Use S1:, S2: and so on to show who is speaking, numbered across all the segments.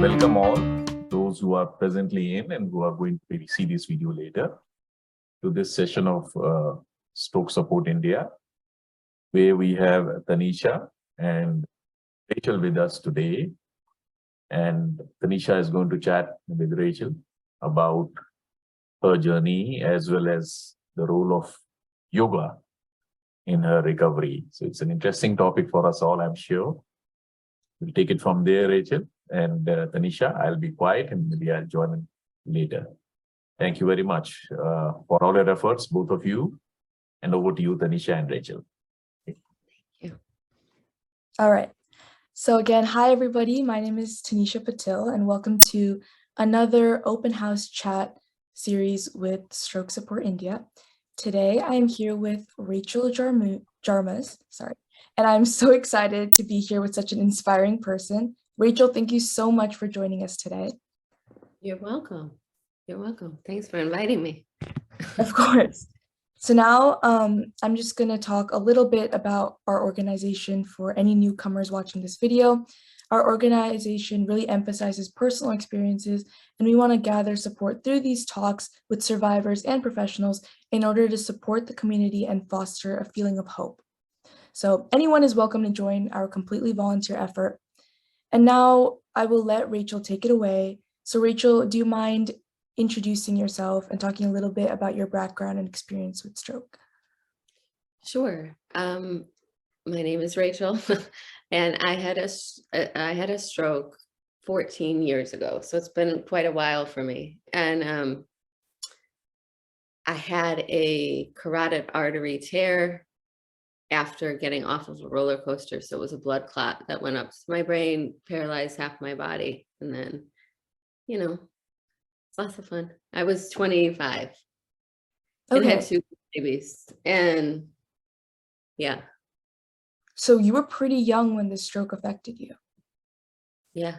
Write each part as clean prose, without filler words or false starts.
S1: welcome all those who are presently in and who are going to see this video later to this session of Stroke Support India, where we have Tanisha and Rachel with us today. And Tanisha is going to chat with Rachel about her journey as well as the role of yoga in her recovery. So it's an interesting topic for us all, I'm sure. We'll take it from there, Rachel. And Tanisha, I'll be quiet and maybe I'll join in later. Thank you very much for all your efforts, both of you. And over to you, Tanisha and Rachel.
S2: Thank you.
S3: All right. So again, hi, everybody. My name is Tanisha Patil, and welcome to another open house chat series with Stroke Support India. Today, I am here with Rachel Jarmusz, and I'm so excited to be here with such an inspiring person. Rachel, thank you so much for joining us today.
S2: You're welcome. You're welcome. Thanks for inviting me.
S3: Of course. So now I'm just going to talk a little bit about our organization for any newcomers watching this video. Our organization really emphasizes personal experiences, and we want to gather support through these talks with survivors and professionals in order to support the community and foster a feeling of hope. So anyone is welcome to join our completely volunteer effort. And now I will let Rachel take it away. So Rachel, do you mind introducing yourself and talking a little bit about your background and experience with stroke?
S2: Sure. My name is Rachel, and I had a stroke 14 years ago. So it's been quite a while for me. And I had a carotid artery tear after getting off of a roller coaster. So it was a blood clot that went up to my brain, paralyzed half my body. And then, you know, it's lots of fun. I was 25 and had 2 babies. And yeah.
S3: So you were pretty young when this stroke affected you.
S2: Yeah.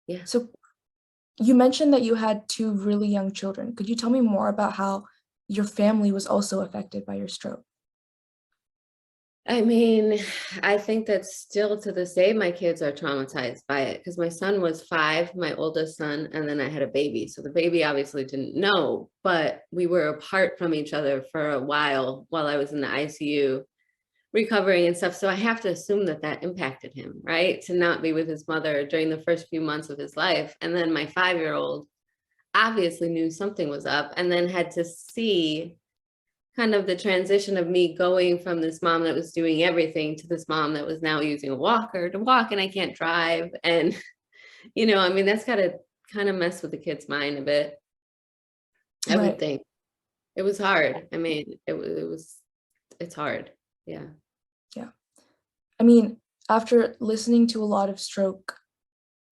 S2: Yeah.
S3: So you mentioned that you had 2 really young children. Could you tell me more about how your family was also affected by your stroke?
S2: I mean, I think that still to this day, my kids are traumatized by it because my son was 5, my oldest son, and then I had a baby. So the baby obviously didn't know, but we were apart from each other for a while I was in the ICU recovering and stuff. So I have to assume that that impacted him, right? To not be with his mother during the first few months of his life. And then my 5-year-old obviously knew something was up and then had to see kind of the transition of me going from this mom that was doing everything to this mom that was now using a walker to walk, and I can't drive. And, you know, I mean, that's got to kind of mess with the kid's mind a bit. I would think. It was hard. I mean, it's hard. Yeah.
S3: Yeah. I mean, after listening to a lot of stroke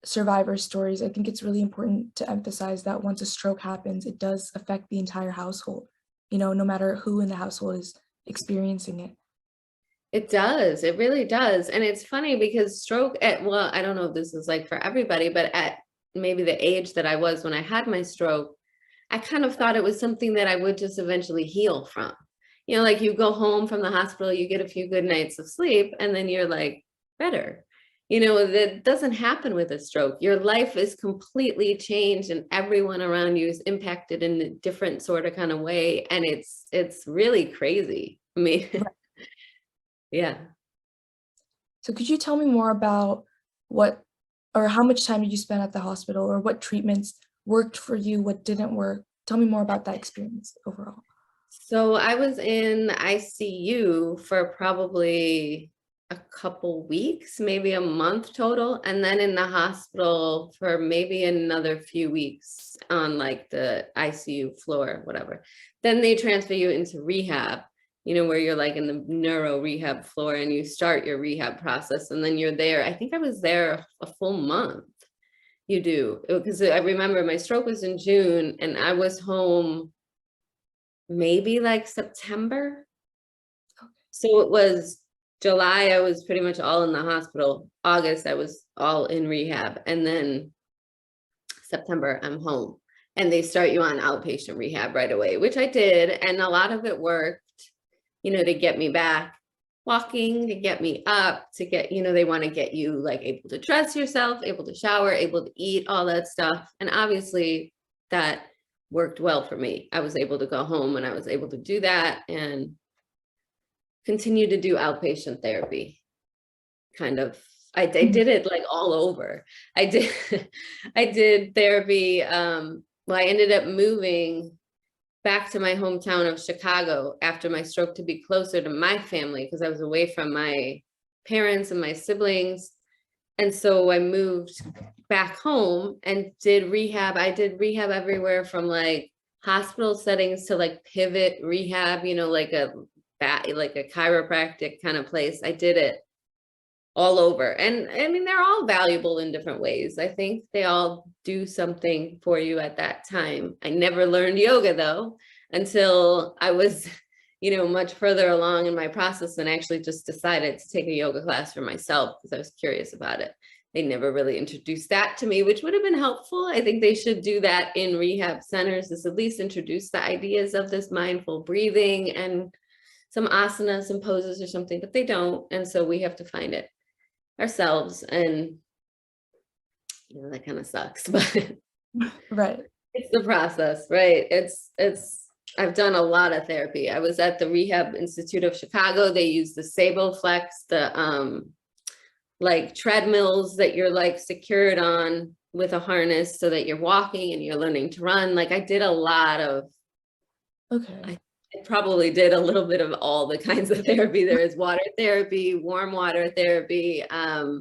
S3: survivor stories, I think it's really important to emphasize that once a stroke happens, it does affect the entire household. You know, no matter who in the household is experiencing it.
S2: It does. It really does. And it's funny because stroke well, I don't know if this is like for everybody, but at maybe the age that I was when I had my stroke, I kind of thought it was something that I would just eventually heal from. You know, like you go home from the hospital, you get a few good nights of sleep, and then you're like better. You know, that doesn't happen with a stroke. Your life is completely changed and everyone around you is impacted in a different sort of kind of way. And it's really crazy. I mean, yeah.
S3: So could you tell me more about how much time did you spend at the hospital, or what treatments worked for you, what didn't work? Tell me more about that experience overall.
S2: So I was in ICU for probably a couple weeks, maybe a month total, and then in the hospital for maybe another few weeks on like the ICU floor, whatever. Then they transfer you into rehab, you know, where you're like in the neuro rehab floor and you start your rehab process, and then you're there. I think I was there a full month. You do, because I remember my stroke was in June and I was home maybe like September. So it was July, I was pretty much all in the hospital. August, I was all in rehab. And then September, I'm home. And they start you on outpatient rehab right away, which I did. And a lot of it worked, you know, to get me back. walking to get me up, to get, they want to get you like able to dress yourself, able to shower, able to eat, all that stuff. And obviously that worked well for me. I was able to go home and I was able to do that and continue to do outpatient therapy. Kind of, I did it like all over. I did therapy. Well, I ended up moving back to my hometown of Chicago after my stroke to be closer to my family because I was away from my parents and my siblings. And so I moved back home and did rehab. I did rehab everywhere from like hospital settings to like pivot rehab, like a chiropractic kind of place. I did it all over. And I mean, they're all valuable in different ways. I think they all do something for you at that time. I never learned yoga though, until I was, much further along in my process and actually just decided to take a yoga class for myself because I was curious about it. They never really introduced that to me, which would have been helpful. I think they should do that in rehab centers, is at least introduce the ideas of this mindful breathing and some asanas, some poses or something, but they don't. And so we have to find it ourselves, and that kind of sucks, but
S3: Right.
S2: it's the process, right? I've done a lot of therapy. I was at the Rehab Institute of Chicago. They use the SableFlex, the like treadmills that you're like secured on with a harness so that you're walking and you're learning to run. Like I did a lot of,
S3: Okay.
S2: I probably did a little bit of all the kinds of therapy. There is water therapy, warm water therapy. Yeah.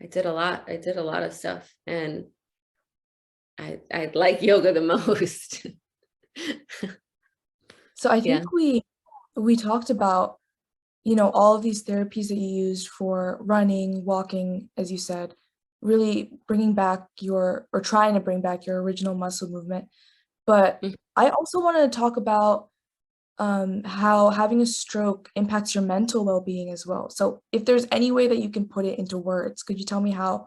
S2: I did a lot of stuff, and I like yoga the most.
S3: So I think we talked about, all of these therapies that you used for running, walking, as you said, really bringing back or trying to bring back your original muscle movement. But I also wanted to talk about how having a stroke impacts your mental well-being as well. So if there's any way that you can put it into words, could you tell me how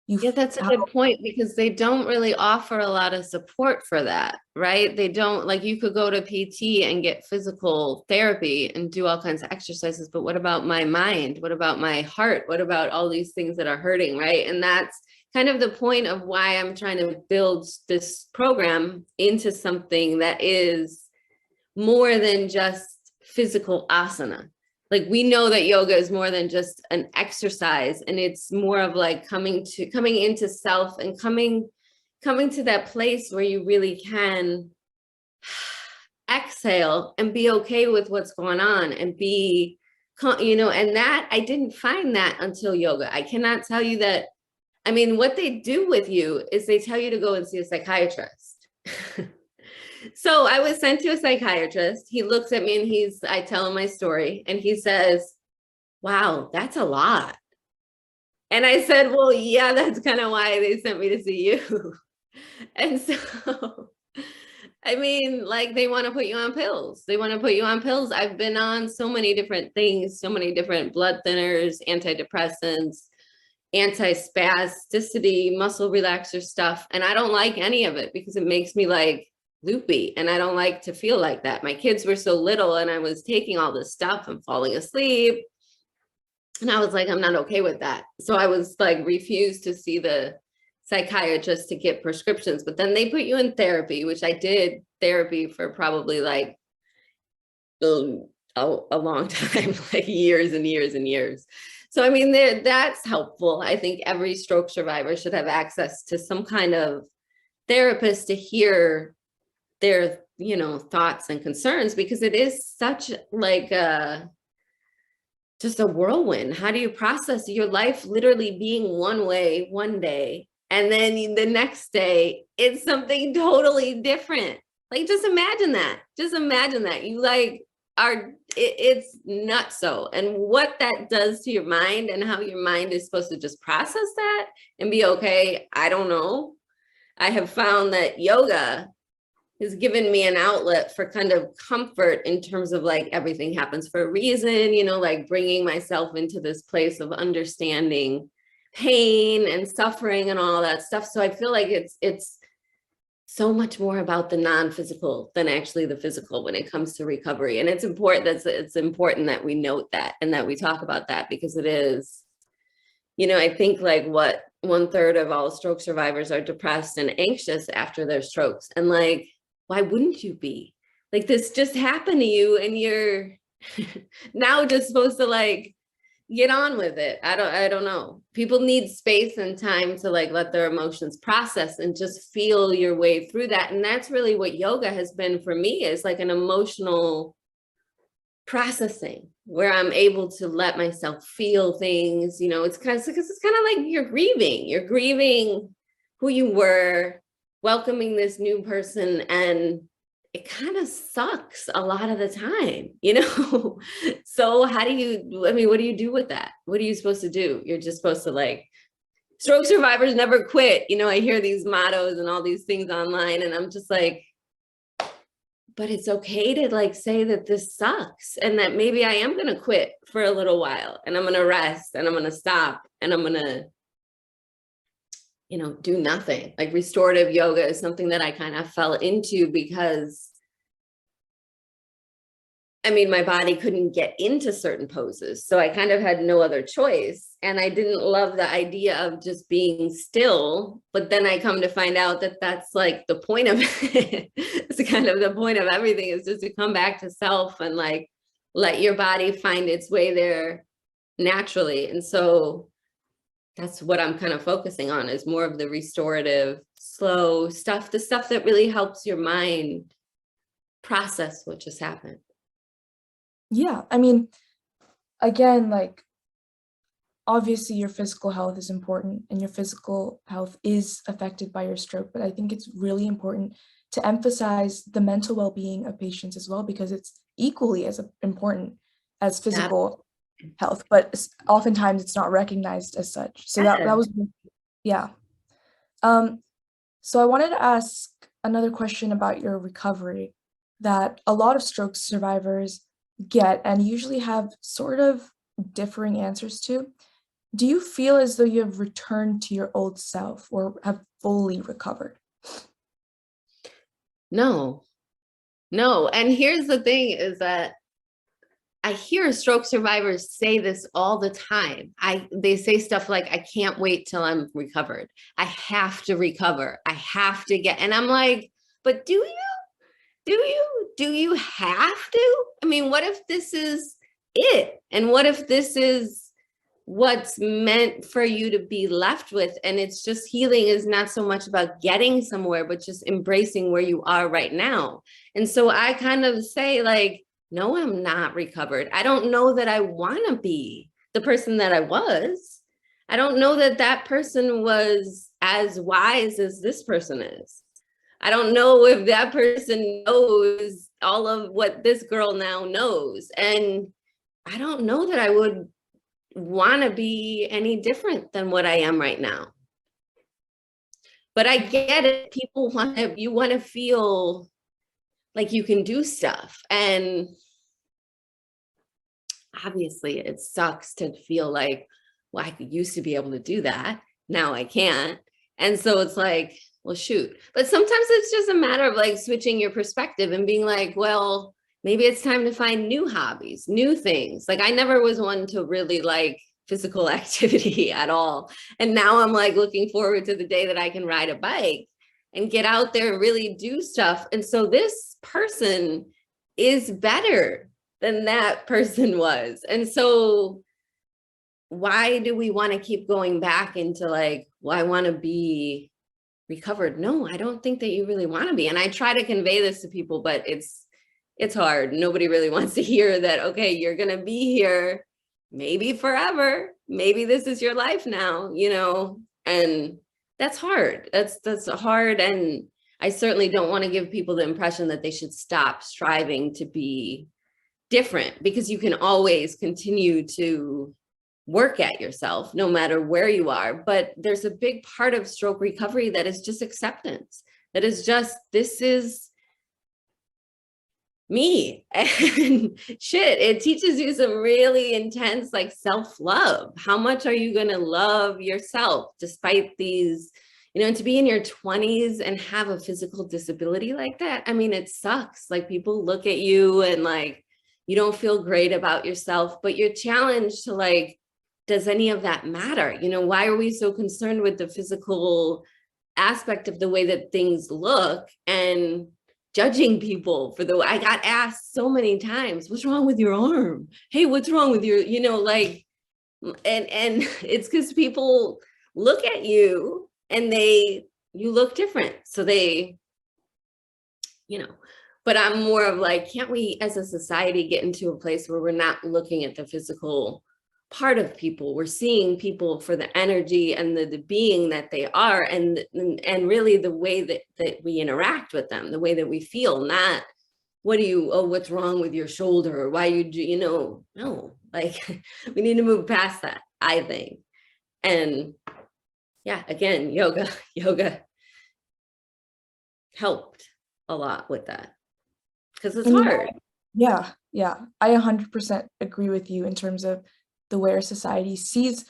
S3: you
S2: Yeah, that's a good point, because they don't really offer a lot of support for that, right? They don't, like, you could go to PT and get physical therapy and do all kinds of exercises, but what about my mind? What about my heart? What about all these things that are hurting, right? And that's kind of the point of why I'm trying to build this program into something that is more than just physical asana. Like, we know that yoga is more than just an exercise, and it's more of like coming into self and coming to that place where you really can exhale and be okay with what's going on and be, and that I didn't find that until yoga. I cannot tell you that. I mean, what they do with you is they tell you to go and see a psychiatrist. So I was sent to a psychiatrist. He looks at me and I tell him my story, and he says, wow, that's a lot. And I said, well, yeah, that's kind of why they sent me to see you. And so, I mean, like, they want to put you on pills. I've been on so many different things, so many different blood thinners, antidepressants, anti-spasticity, muscle relaxer stuff. And I don't like any of it because it makes me like loopy, and I don't like to feel like that. My kids were so little and I was taking all this stuff and falling asleep, and I was like, I'm not okay with that. So I was like, refused to see the psychiatrist to get prescriptions. But then they put you in therapy, which I did therapy for probably like a long time, like years and years and years. So I mean, that's helpful. I think every stroke survivor should have access to some kind of therapist to hear their, thoughts and concerns, because it is such like just a whirlwind. How do you process your life literally being one way one day, and then the next day it's something totally different? Like, just imagine that. You like it's nuts. So, and what that does to your mind, and how your mind is supposed to just process that and be okay, I don't know. I have found that yoga has given me an outlet for kind of comfort in terms of like, everything happens for a reason, like bringing myself into this place of understanding pain and suffering and all that stuff. So I feel like it's so much more about the non-physical than actually the physical when it comes to recovery. And it's important that we note that and that we talk about that, because it is, you know, I think like what 1/3 of all stroke survivors are depressed and anxious after their strokes. And like, why wouldn't you be? Like, this just happened to you and you're now just supposed to like get on with it. I don't know. People need space and time to like let their emotions process and just feel your way through that. And that's really what yoga has been for me, is like an emotional processing where I'm able to let myself feel things. You know, it's kind of like you're grieving who you were, welcoming this new person, and it kind of sucks a lot of the time, you know? So what do you do with that? What are you supposed to do? You're just supposed to like, stroke survivors never quit. You know, I hear these mottos and all these things online, and I'm just like, but it's okay to like say that this sucks and that maybe I am going to quit for a little while, and I'm going to rest, and I'm going to stop, and I'm going to, you know, do nothing. Like restorative yoga is something that I kind of fell into because, I mean, my body couldn't get into certain poses. So I kind of had no other choice. And I didn't love the idea of just being still. But then I come to find out that that's like the point of it. It's kind of the point of everything, is just to come back to self and like let your body find its way there naturally. And so that's what I'm kind of focusing on, is more of the restorative, slow stuff, the stuff that really helps your mind process what just happened.
S3: Yeah, I mean, again, like, obviously your physical health is important and your physical health is affected by your stroke, but I think it's really important to emphasize the mental well-being of patients as well, because it's equally as important as physical health, but oftentimes it's not recognized as such. So that was, yeah. So I wanted to ask another question about your recovery that a lot of stroke survivors get and usually have sort of differing answers to. Do you feel as though you have returned to your old self or have fully recovered?
S2: No. And here's the thing, is that I hear stroke survivors say this all the time. They say stuff like, I can't wait till I'm recovered. I have to recover. I have to get, and I'm like, but do you have to? I mean, what if this is it? And what if this is what's meant for you to be left with? And it's just, healing is not so much about getting somewhere, but just embracing where you are right now. And so I kind of say like, no, I'm not recovered. I don't know that I want to be the person that I was. I don't know that that person was as wise as this person is. I don't know if that person knows all of what this girl now knows. And I don't know that I would want to be any different than what I am right now. But I get it. You want to feel like you can do stuff. And obviously it sucks to feel like, well, I used to be able to do that. Now I can't. And so it's like, well, shoot. But sometimes it's just a matter of like switching your perspective and being like, well, maybe it's time to find new hobbies, new things. Like I never was one to really like physical activity at all. And now I'm like looking forward to the day that I can ride a bike and get out there and really do stuff. And so this person is better than that person was. And so why do we want to keep going back into like, well, I want to be recovered? No, I don't think that you really want to be. And I try to convey this to people, but it's hard. Nobody really wants to hear that, okay, you're going to be here maybe forever. Maybe this is your life now, you know, and that's hard. That's hard. And I certainly don't want to give people the impression that they should stop striving to be different, because you can always continue to work at yourself no matter where you are. But there's a big part of stroke recovery that is just acceptance. That is just, this is me. And shit, it teaches you some really intense like self-love. How much are you going to love yourself despite these you know, and to be in your 20s and have a physical disability like that, I mean, it sucks. Like, people look at you and like, you don't feel great about yourself, but you're challenged to like, does any of that matter? You know, why are we so concerned with the physical aspect of the way that things look and judging people for the way? I got asked so many times, what's wrong with your arm? Hey, what's wrong with your, you know, like, and it's because people look at you and you look different. So they, you know, but I'm more of like, can't we as a society get into a place where we're not looking at the physical part of people? We're seeing people for the energy and the being that they are, and really the way that we interact with them, the way that we feel, not what's wrong with your shoulder, or why you know, no, like we need to move past that, I think. And yeah, again, yoga helped a lot with that, because it's hard.
S3: Yeah, I 100% agree with you in terms of the way our society sees,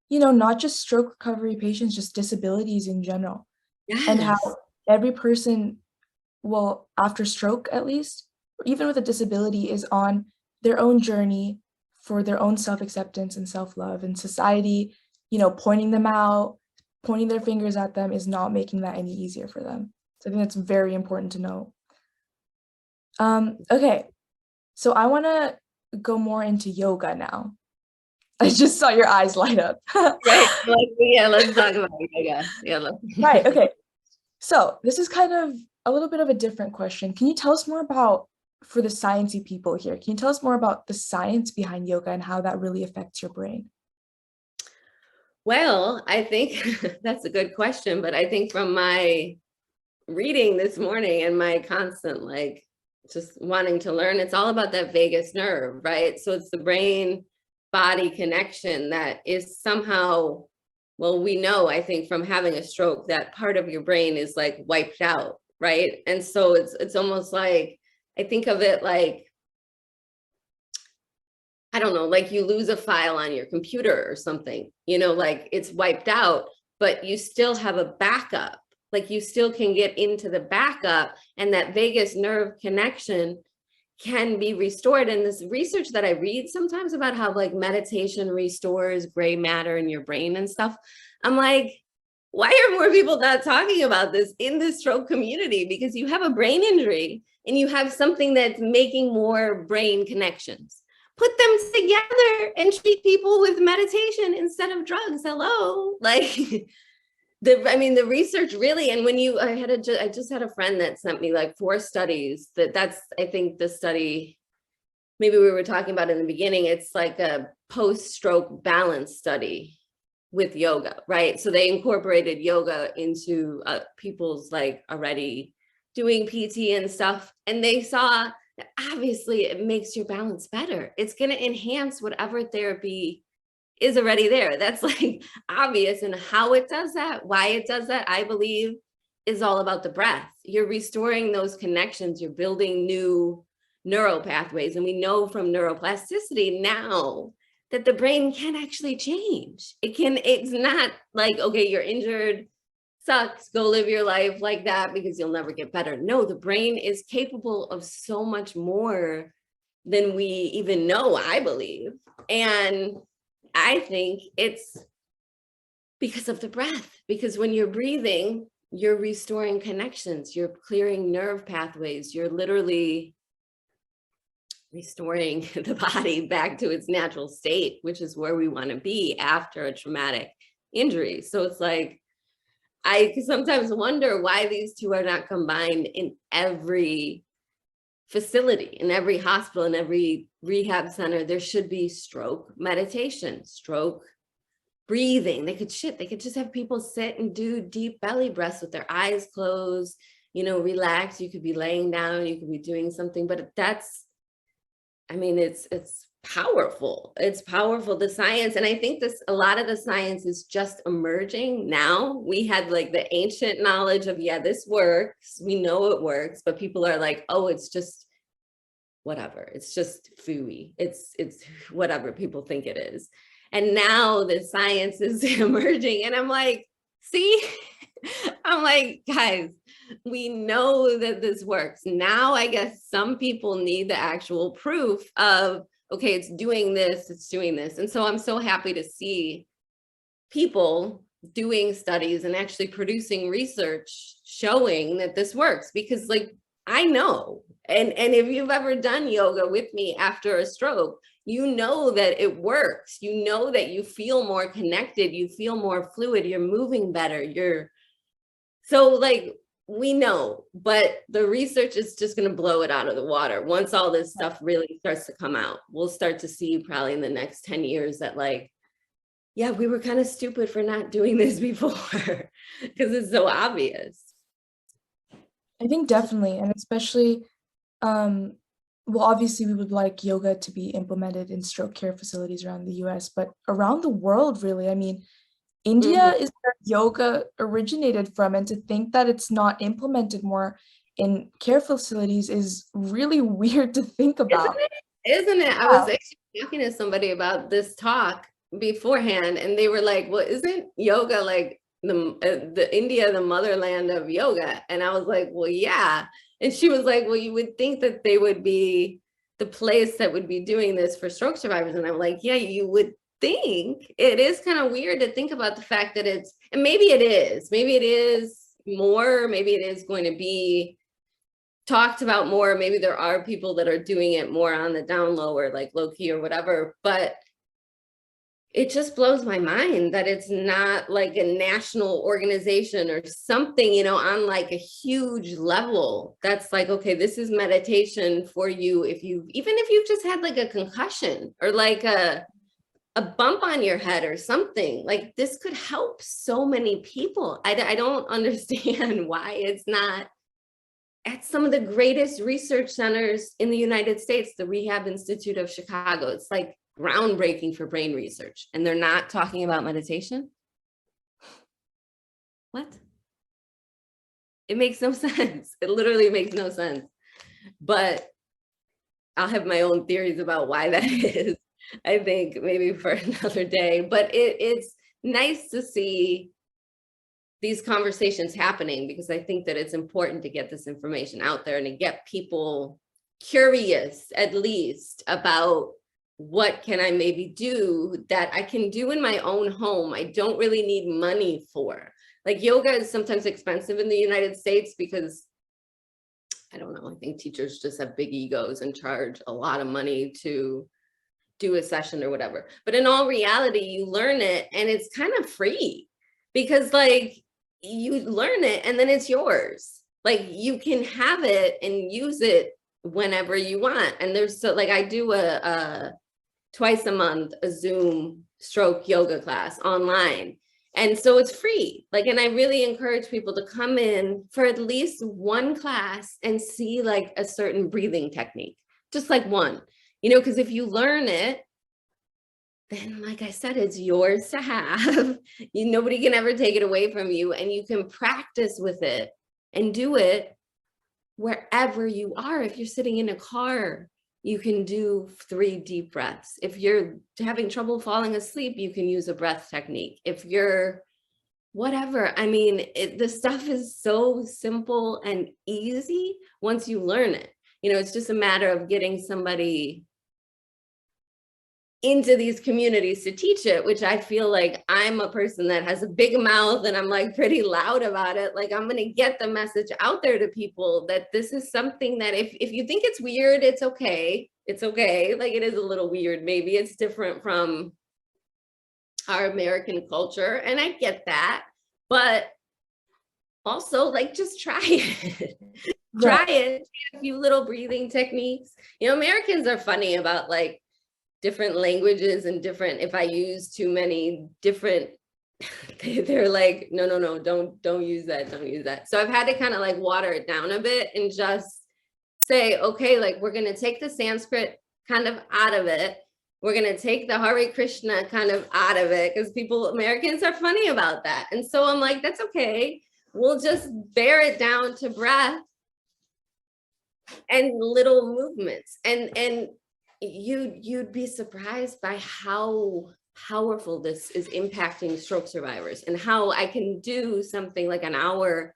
S3: you know, not just stroke recovery patients, just disabilities in general.
S2: Yes.
S3: And how every person, well, after stroke at least, or even with a disability, is on their own journey for their own self-acceptance and self-love, and society, you know, pointing them out, pointing their fingers at them is not making that any easier for them. So I think that's very important to know. Okay, so I want to go more into yoga now. I just saw your eyes light up.
S2: Right. Like, yeah, let's talk about yoga. Yeah.
S3: Right. Okay. So this is kind of a little bit of a different question. Can you tell us more about, for the sciencey people here, can you tell us more about the science behind yoga and how that really affects your brain?
S2: Well, I think that's a good question, but I think from my reading this morning and my constant, like, just wanting to learn, it's all about that vagus nerve, right? So it's the brain body connection that is somehow, well, we know, I think, from having a stroke, that part of your brain is like wiped out, right? And so it's almost like, I think of it like, I don't know, like you lose a file on your computer or something, you know, like it's wiped out, but you still have a backup. Like you still can get into the backup, and that vagus nerve connection can be restored. And this research that I read sometimes about how like meditation restores gray matter in your brain and stuff, I'm like, why are more people not talking about this in the stroke community? Because you have a brain injury and you have something that's making more brain connections. Put them together and treat people with meditation instead of drugs. Hello, like the research really. And when I just had a friend that sent me like 4 studies that's, I think the study, maybe we were talking about in the beginning, it's like a post-stroke balance study with yoga, right? So they incorporated yoga into people's like already doing PT and stuff. And they saw that obviously it makes your balance better. It's going to enhance whatever therapy is already there. That's like obvious. And how it does that, why it does that, I believe is all about the breath. You're restoring those connections. You're building new neural pathways. And we know from neuroplasticity now that the brain can actually change. It's not like, okay, you're injured, sucks, go live your life like that because you'll never get better. No, the brain is capable of so much more than we even know, I believe. And I think it's because of the breath, because when you're breathing, you're restoring connections, you're clearing nerve pathways, you're literally restoring the body back to its natural state, which is where we want to be after a traumatic injury. So it's like, I sometimes wonder why these two are not combined in every facility, in every hospital, in every rehab center. There should be stroke meditation, stroke breathing. They could just have people sit and do deep belly breaths with their eyes closed, you know, relax. You could be laying down, you could be doing something, but it's powerful. It's powerful, the science. And I think a lot of the science is just emerging now. We had like the ancient knowledge of, yeah, this works. We know it works, but people are like, oh, it's just whatever. It's just phooey. It's whatever people think it is. And now the science is emerging. And I'm like, see, I'm like, guys, we know that this works. Now, I guess some people need the actual proof of, okay, it's doing this, it's doing this. And so I'm so happy to see people doing studies and actually producing research showing that this works, because like, I know, and if you've ever done yoga with me after a stroke, you know that it works. You know that you feel more connected, you feel more fluid, you're moving better, so like, we know, but the research is just going to blow it out of the water. Once all this stuff really starts to come out, we'll start to see probably in the next 10 years that like, yeah, we were kind of stupid for not doing this before because it's so obvious.
S3: I think definitely, and especially, well, obviously we would like yoga to be implemented in stroke care facilities around the US, but around the world, really. I mean, India is where yoga originated from, and to think that it's not implemented more in care facilities is really weird to think about.
S2: Isn't it? I was actually talking to somebody about this talk beforehand, and they were like, well, isn't yoga like the India, the motherland of yoga? And I was like, well, yeah. And she was like, well, you would think that they would be the place that would be doing this for stroke survivors. And I'm like, yeah, you would think. It is kind of weird to think about the fact that it's, and maybe it is more, maybe it is going to be talked about more. Maybe there are people that are doing it more on the down low or like low key or whatever, but it just blows my mind that it's not like a national organization or something, you know, on like a huge level. That's like, okay, this is meditation for you. Even if you've just had like a concussion or like a bump on your head or something, like this could help so many people. I don't understand why it's not at some of the greatest research centers in the United States, the Rehab Institute of Chicago. It's like groundbreaking for brain research, and they're not talking about meditation. What? It makes no sense. It literally makes no sense. But I'll have my own theories about why that is. I think maybe for another day, but it's nice to see these conversations happening, because I think that it's important to get this information out there and to get people curious, at least, about what can I maybe do that I can do in my own home. I don't really need money for. Like, yoga is sometimes expensive in the United States because, I don't know, I think teachers just have big egos and charge a lot of money to do a session or whatever. But in all reality, you learn it and it's kind of free, because like, you learn it and then it's yours. Like, you can have it and use it whenever you want. And there's, so like, I do a twice a month, a Zoom stroke yoga class online. And so it's free. Like, and I really encourage people to come in for at least one class and see like a certain breathing technique, just like one, you know, because if you learn it, then like I said, it's yours to have. Nobody can ever take it away from you, and you can practice with it and do it wherever you are. If you're sitting in a car, you can do 3 deep breaths. If you're having trouble falling asleep, you can use a breath technique. If you're whatever, I mean, the stuff is so simple and easy once you learn it. You know, it's just a matter of getting somebody into these communities to teach it, which I feel like I'm a person that has a big mouth and I'm like pretty loud about it. Like, I'm going to get the message out there to people that this is something that if you think it's weird, it's okay. It's okay. Like, it is a little weird. Maybe it's different from our American culture, and I get that, but also like, just try it. Try it. A few little breathing techniques. You know, Americans are funny about like different languages and different, if I use too many different, they're like, no, don't use that, don't use that. So I've had to kind of like water it down a bit and just say, okay, like, we're going to take the Sanskrit kind of out of it. We're going to take the Hare Krishna kind of out of it, because Americans are funny about that. And so I'm like, that's okay. We'll just bear it down to breath and little movements. And you'd be surprised by how powerful this is impacting stroke survivors, and how I can do something like an hour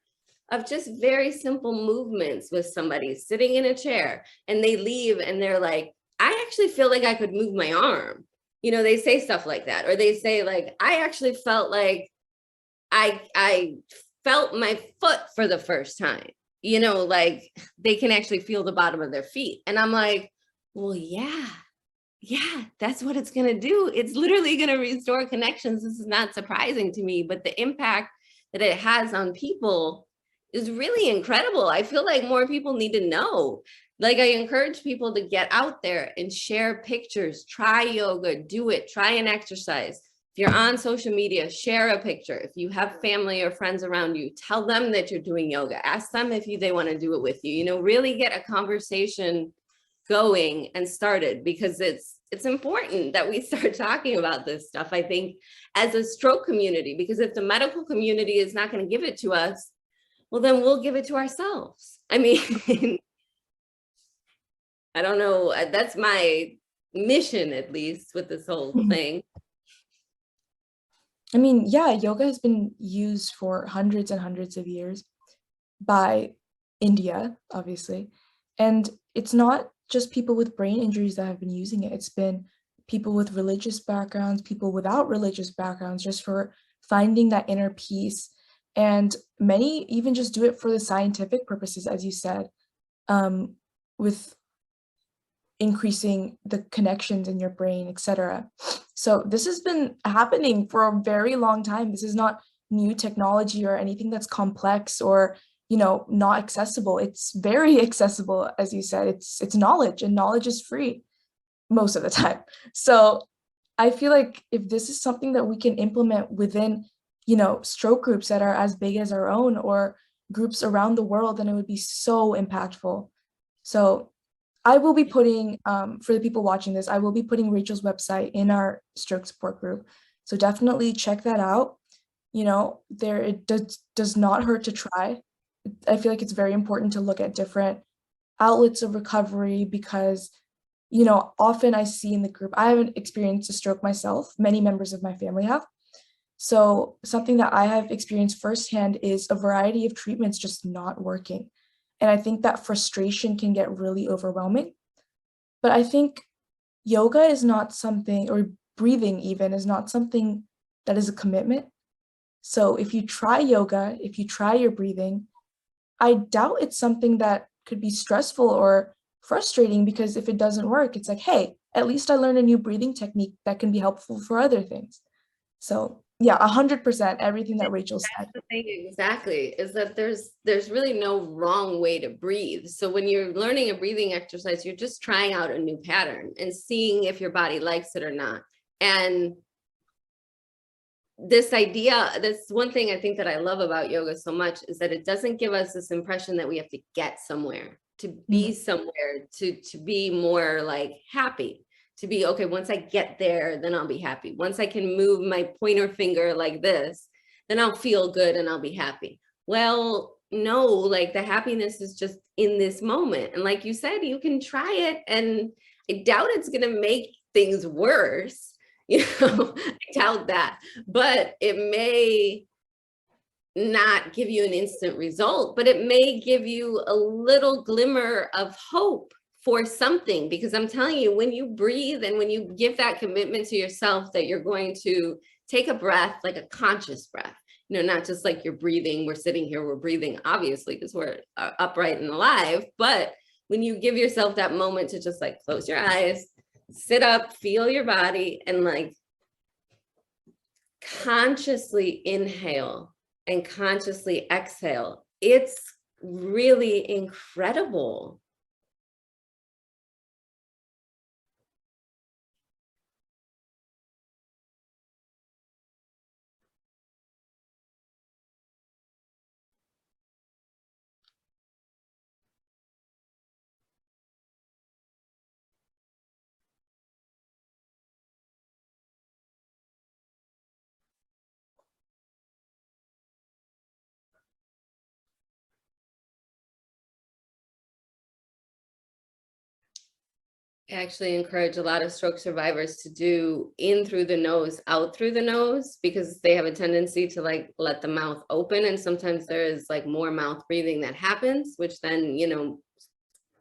S2: of just very simple movements with somebody sitting in a chair, and they leave and they're like, I actually feel like I could move my arm. You know, they say stuff like that, or they say like, I actually felt like I felt my foot for the first time. You know, like they can actually feel the bottom of their feet. And I'm like, well, yeah, that's what it's going to do. It's literally going to restore connections. This is not surprising to me, but the impact that it has on people is really incredible. I feel like more people need to know. Like, I encourage people to get out there and share pictures, try yoga, do it, try an exercise. If you're on social media, share a picture. If you have family or friends around you, tell them that you're doing yoga. Ask them if they want to do it with you. You know, really get a conversation going and started, because it's important that we start talking about this stuff, I think, as a stroke community, because if the medical community is not going to give it to us, well, then we'll give it to ourselves. I mean, I don't know. That's my mission, at least, with this whole thing.
S3: I mean, yeah, yoga has been used for hundreds and hundreds of years by India, obviously. And it's not just people with brain injuries that have been using it. It's been people with religious backgrounds, people without religious backgrounds, just for finding that inner peace. And many even just do it for the scientific purposes, as you said, with increasing the connections in your brain, etc. So this has been happening for a very long time. This is not new technology or anything that's complex or, you know, not accessible. It's very accessible, as you said. It's knowledge, and knowledge is free most of the time. So I feel like if this is something that we can implement within, you know, stroke groups that are as big as our own, or groups around the world, then it would be so impactful. So I will be putting, for the people watching this, I will be putting Rachel's website in our stroke support group. So definitely check that out. You know, it does not hurt to try. I feel like it's very important to look at different outlets of recovery, because, you know, often I see in the group, I haven't experienced a stroke myself, many members of my family have. So something that I have experienced firsthand is a variety of treatments just not working. And I think that frustration can get really overwhelming. But I think yoga is not something, or breathing even, is not something that is a commitment. So if you try yoga, if you try your breathing, I doubt it's something that could be stressful or frustrating, because if it doesn't work, it's like, hey, at least I learned a new breathing technique that can be helpful for other things. So yeah, 100% everything that Rachel said.
S2: The thing exactly is that there's really no wrong way to breathe. So when you're learning a breathing exercise, you're just trying out a new pattern and seeing if your body likes it or not. And this idea, that's one thing I think that I love about yoga so much, is that it doesn't give us this impression that we have to get somewhere, to be somewhere, to be more like happy. To be, okay, once I get there, then I'll be happy. Once I can move my pointer finger like this, then I'll feel good and I'll be happy. Well, no, like the happiness is just in this moment. And like you said, you can try it, and I doubt it's going to make things worse. You know, I doubt that, but it may not give you an instant result, but it may give you a little glimmer of hope for something. Because I'm telling you, when you breathe and when you give that commitment to yourself that you're going to take a breath, like a conscious breath, you know, not just like you're breathing, we're sitting here, we're breathing, obviously, because we're upright and alive. But when you give yourself that moment to just like close your eyes, sit up, feel your body, and like consciously inhale and consciously exhale, it's really incredible. I actually encourage a lot of stroke survivors to do in through the nose, out through the nose, because they have a tendency to like let the mouth open. And sometimes there is like more mouth breathing that happens, which then, you know,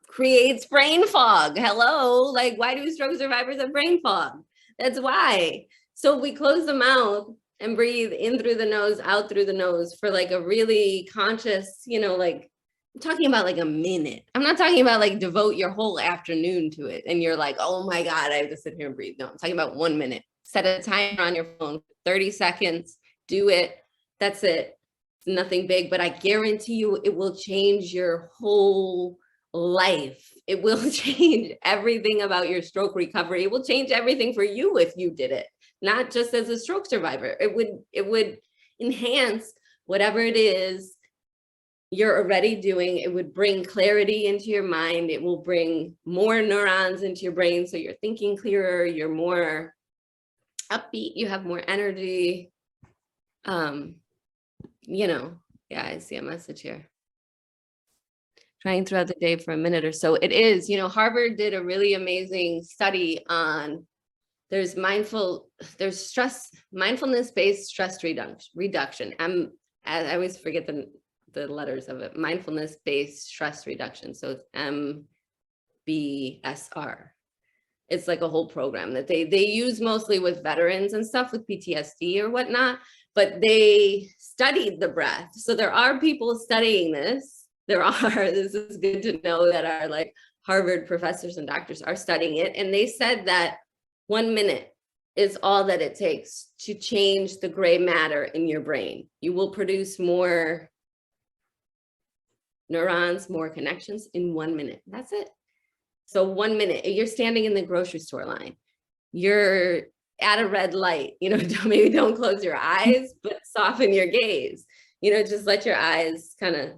S2: creates brain fog. Hello, like why do stroke survivors have brain fog? That's why. So we close the mouth and breathe in through the nose, out through the nose for like a really conscious, you know, like I'm talking about like a minute. I'm not talking about like devote your whole afternoon to it. And you're like, oh my God, I have to sit here and breathe. No, I'm talking about 1 minute. Set a timer on your phone, 30 seconds, do it. That's it. It's nothing big, but I guarantee you it will change your whole life. It will change everything about your stroke recovery. It will change everything for you if you did it, not just as a stroke survivor. It would enhance whatever it is you're already doing. It would bring clarity into your mind. It will bring more neurons into your brain. So you're thinking clearer, you're more upbeat, you have more energy. You know, yeah, I see a message here. Trying throughout the day for a minute or so. It is, you know, Harvard did a really amazing study on there's mindfulness-based stress reduction. I always forget the letters of it. Mindfulness-based stress reduction. So it's MBSR. It's like a whole program that they use mostly with veterans and stuff with PTSD or whatnot, but they studied the breath. So there are people studying this. This is good to know that our like Harvard professors and doctors are studying it. And they said that 1 minute is all that it takes to change the gray matter in your brain. You will produce more neurons, more connections in 1 minute. That's it. So 1 minute, you're standing in the grocery store line, you're at a red light, you know, maybe don't close your eyes, but soften your gaze, you know, just let your eyes kind of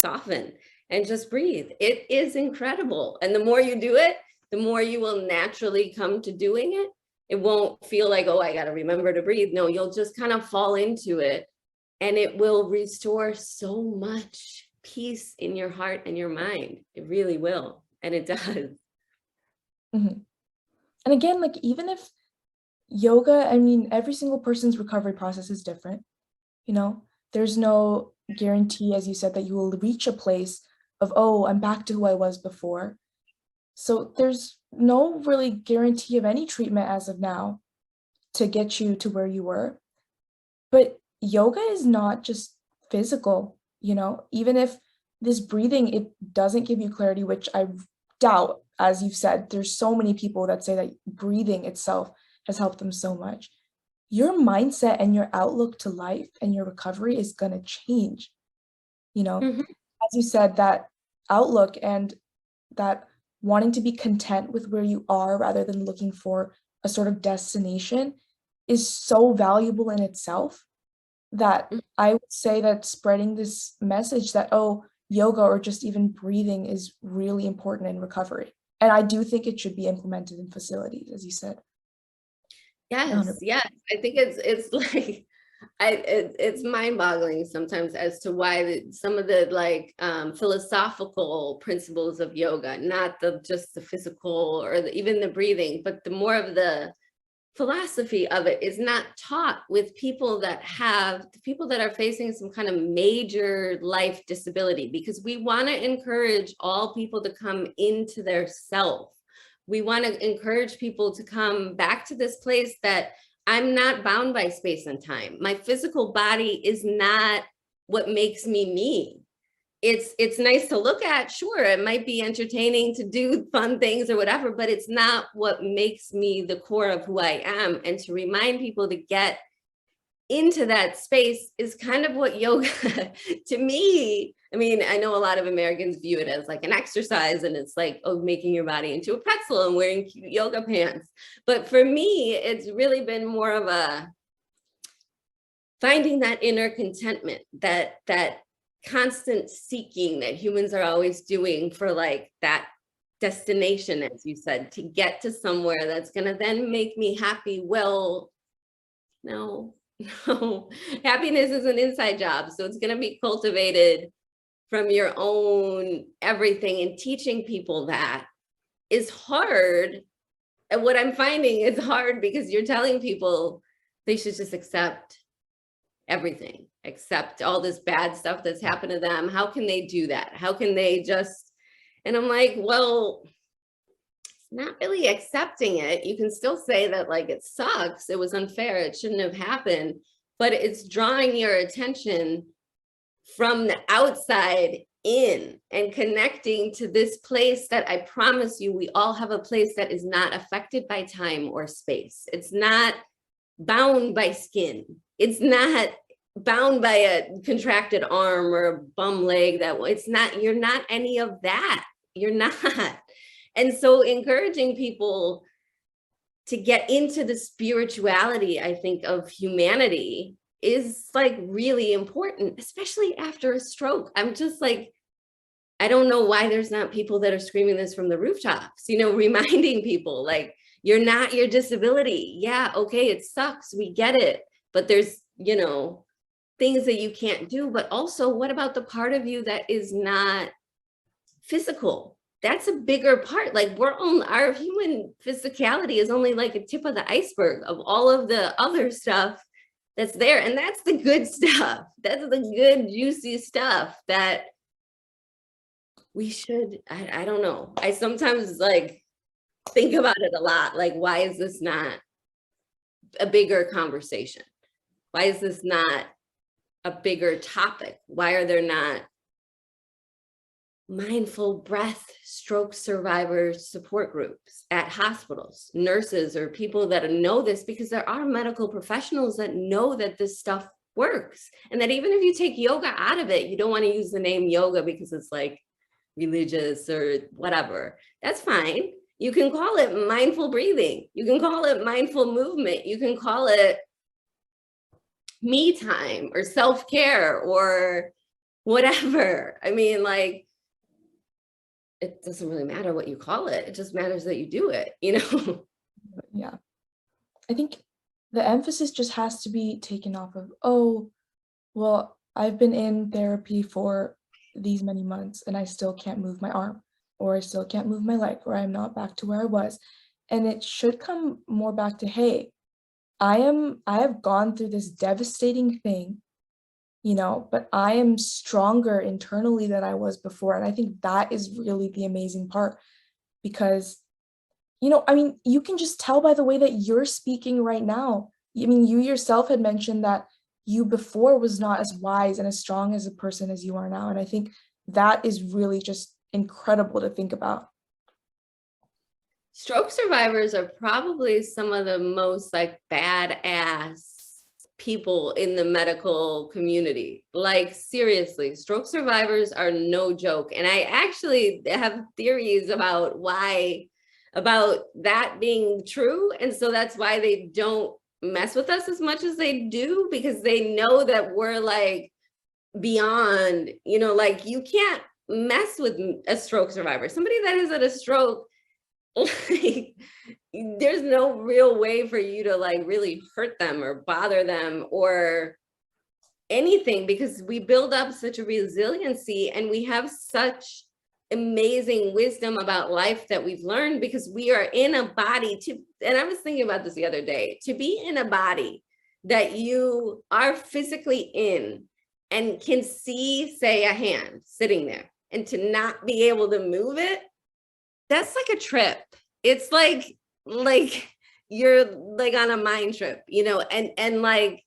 S2: soften and just breathe. It is incredible. And the more you do it, the more you will naturally come to doing it. It won't feel like, oh, I got to remember to breathe. No, you'll just kind of fall into it and it will restore so much peace in your heart and your mind. It really will. And it does.
S3: Mm-hmm. And again, like even if yoga, I mean, every single person's recovery process is different. You know, there's no guarantee, as you said, that you will reach a place of, oh, I'm back to who I was before. So there's no really guarantee of any treatment as of now to get you to where you were. But yoga is not just physical, you know, even if this breathing, it doesn't give you clarity, which I doubt, as you've said, there's so many people that say that breathing itself has helped them so much. Your mindset and your outlook to life and your recovery is going to change. You know, as you said, that outlook and that wanting to be content with where you are rather than looking for a sort of destination is so valuable in itself that I would say that spreading this message that, oh, yoga or just even breathing is really important in recovery. And I do think it should be implemented in facilities, as you said.
S2: Yes, yes. I think it's like it's mind-boggling sometimes as to why some of the like philosophical principles of yoga, not just the physical or even the breathing, but the more of the philosophy of it is not taught with people that are facing some kind of major life disability, because we want to encourage all people to come into their self. We want to encourage people to come back to this place that I'm not bound by space and time. My physical body is not what makes me me. It's nice to look at, sure, it might be entertaining to do fun things or whatever, but it's not what makes me the core of who I am. And to remind people to get into that space is kind of what yoga, to me, I mean, I know a lot of Americans view it as like an exercise and it's like, oh, making your body into a pretzel and wearing cute yoga pants. But for me, it's really been more of a finding that inner contentment, that constant seeking that humans are always doing for like that destination, as you said, to get to somewhere that's going to then make me happy. Well, no, happiness is an inside job. So it's going to be cultivated from your own everything, and teaching people that is hard. And what I'm finding is hard because you're telling people they should just accept everything, accept all this bad stuff that's happened to them. How can they do that? How can they just, and I'm like, well, it's not really accepting it. You can still say that like, it sucks, it was unfair, it shouldn't have happened, but it's drawing your attention from the outside in and connecting to this place that I promise you, we all have a place that is not affected by time or space. It's not bound by skin. It's not bound by a contracted arm or a bum leg. That it's not, you're not any of that. You're not. And so encouraging people to get into the spirituality, I think, of humanity is like really important, especially after a stroke. I'm just like, I don't know why there's not people that are screaming this from the rooftops, you know, reminding people like, you're not your disability. Yeah, okay, it sucks, we get it, but there's, you know, things that you can't do. But also, what about the part of you that is not physical? That's a bigger part. Like our human physicality is only like a tip of the iceberg of all of the other stuff that's there. And that's the good stuff. That's the good, juicy stuff that we should, I don't know. I sometimes like think about it a lot. Like, why is this not a bigger conversation? Why is this not a bigger topic? Why are there not mindful breath stroke survivors support groups at hospitals, nurses, or people that know this? Because there are medical professionals that know that this stuff works, and that even if you take yoga out of it, you don't want to use the name yoga because it's like religious or whatever. That's fine. You can call it mindful breathing. You can call it mindful movement. You can call it me time or self-care or whatever. I mean, like, it doesn't really matter what you call it. It just matters that you do it, you know?
S3: Yeah. I think the emphasis just has to be taken off of, oh, well, I've been in therapy for these many months and I still can't move my arm, or I still can't move my leg, or I'm not back to where I was. And it should come more back to, hey, I have gone through this devastating thing, you know, but I am stronger internally than I was before. And I think that is really the amazing part, because, you know, I mean, you can just tell by the way that you're speaking right now. I mean, you yourself had mentioned that you before was not as wise and as strong as a person as you are now. And I think that is really just incredible to think about.
S2: Stroke survivors are probably some of the most like badass people in the medical community. Like, seriously, stroke survivors are no joke. And I actually have theories about why, about that being true. And so that's why they don't mess with us as much as they do, because they know that we're like beyond, you know, like you can't mess with a stroke survivor, somebody that has had a stroke. Like, there's no real way for you to like really hurt them or bother them or anything, because we build up such a resiliency and we have such amazing wisdom about life that we've learned, because we are in a body to, and I was thinking about this the other day, to be in a body that you are physically in and can see, say, a hand sitting there, and to not be able to move it, that's like a trip. It's like you're like on a mind trip, you know, and like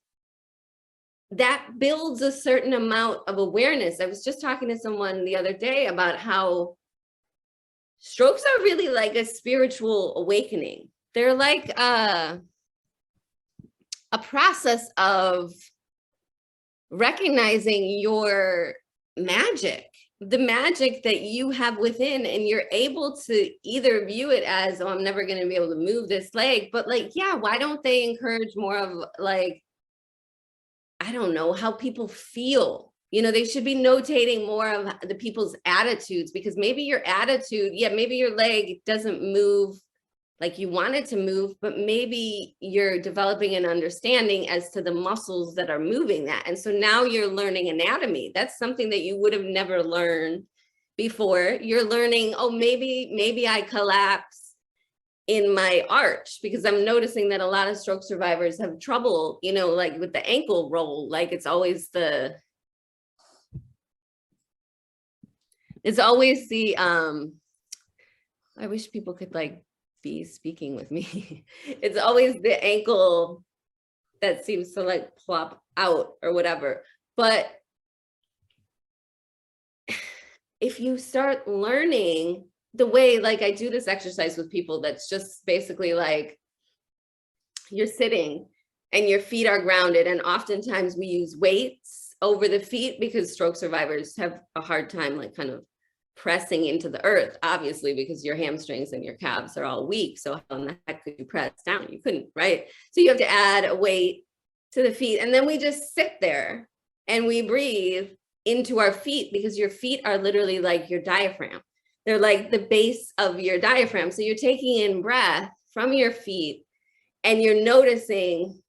S2: that builds a certain amount of awareness. I was just talking to someone the other day about how strokes are really like a spiritual awakening. They're like a process of recognizing your magic, the magic that you have within, and you're able to either view it as, oh, I'm never going to be able to move this leg, but like, yeah, why don't they encourage more of like, I don't know, how people feel? You know, they should be notating more of the people's attitudes, because maybe your attitude, yeah, maybe your leg doesn't move like you want it to move, but maybe you're developing an understanding as to the muscles that are moving that. And so now you're learning anatomy. That's something that you would have never learned before. You're learning, oh, maybe I collapse in my arch, because I'm noticing that a lot of stroke survivors have trouble, you know, like with the ankle roll, like it's always the I wish people could like be speaking with me. It's always the ankle that seems to like plop out or whatever. But if you start learning the way, like I do this exercise with people, that's just basically like you're sitting and your feet are grounded. And oftentimes we use weights over the feet because stroke survivors have a hard time like kind of pressing into the earth, obviously, because your hamstrings and your calves are all weak. So how in the heck could you press down? You couldn't, right? So you have to add a weight to the feet. And then we just sit there and we breathe into our feet, because your feet are literally like your diaphragm. They're like the base of your diaphragm. So you're taking in breath from your feet and you're noticing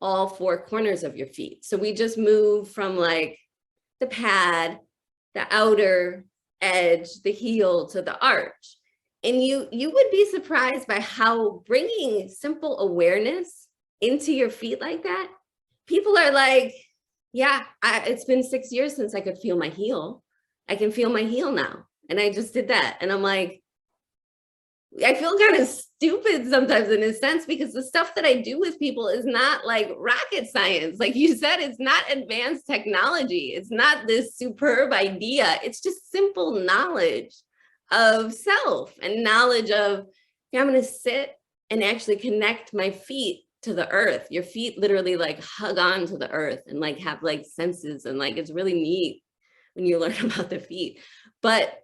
S2: all four corners of your feet. So we just move from like the pad, the outer edge, the heel to the arch. And you would be surprised by how bringing simple awareness into your feet like that, people are like, yeah, it's been 6 years since I could feel my heel. I can feel my heel now. And I just did that. And I'm like, I feel kind of stupid sometimes in a sense, because the stuff that I do with people is not like rocket science. Like you said, it's not advanced technology. It's not this superb idea. It's just simple knowledge of self and knowledge of, yeah, I'm going to sit and actually connect my feet to the earth. Your feet literally like hug on to the earth and like have like senses, and like it's really neat when you learn about the feet. But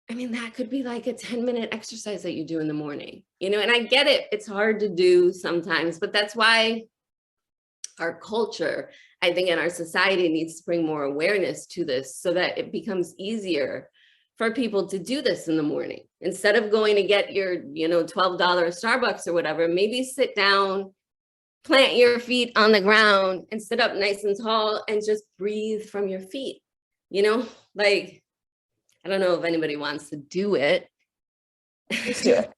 S2: I mean, that could be like a 10-minute exercise that you do in the morning, you know, and I get it. It's hard to do sometimes, but that's why our culture, I think, in our society needs to bring more awareness to this so that it becomes easier for people to do this in the morning. Instead of going to get your, you know, $12 Starbucks or whatever, maybe sit down, plant your feet on the ground and sit up nice and tall and just breathe from your feet, you know, like, I don't know if anybody wants to do it.
S3: Let's do it.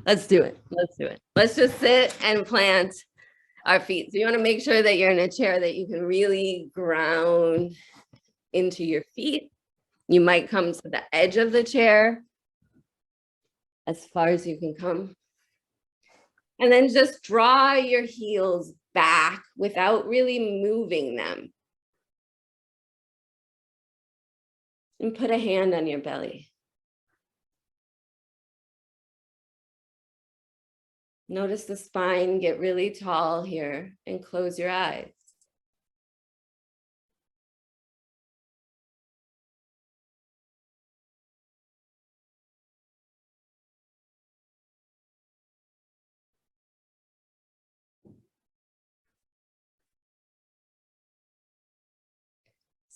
S2: Let's do it. Let's do it. Let's just sit and plant our feet. So you want to make sure that you're in a chair that you can really ground into your feet. You might come to the edge of the chair as far as you can come. And then just draw your heels back without really moving them. And put a hand on your belly. Notice the spine get really tall here, and close your eyes.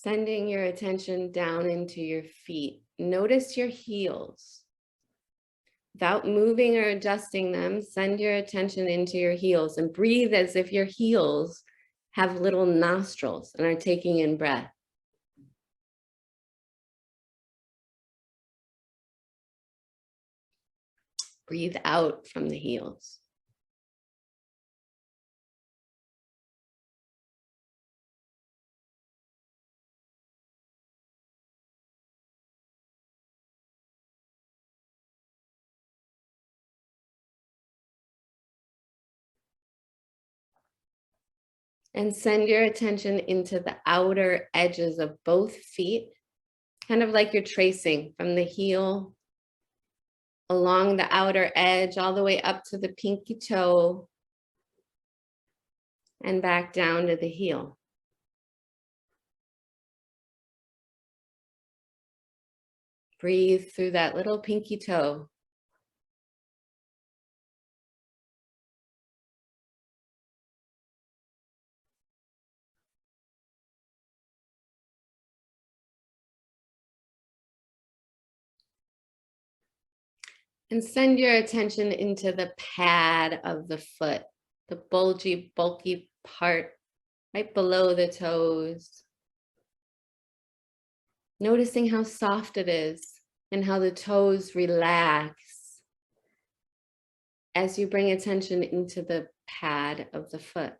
S2: Sending your attention down into your feet. Notice your heels. Without moving or adjusting them, send your attention into your heels and breathe as if your heels have little nostrils and are taking in breath. Breathe out from the heels. And send your attention into the outer edges of both feet, kind of like you're tracing from the heel along the outer edge, all the way up to the pinky toe, and back down to the heel. Breathe through that little pinky toe. And send your attention into the pad of the foot, the bulgy, bulky part right below the toes. Noticing how soft it is and how the toes relax as you bring attention into the pad of the foot.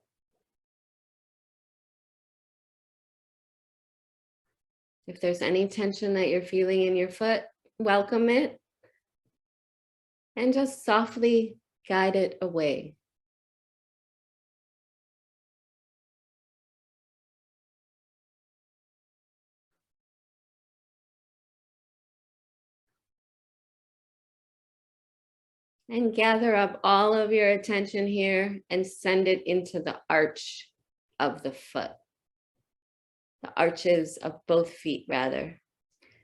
S2: If there's any tension that you're feeling in your foot, welcome it and just softly guide it away. And gather up all of your attention here and send it into the arch of the foot. The arches of both feet, rather.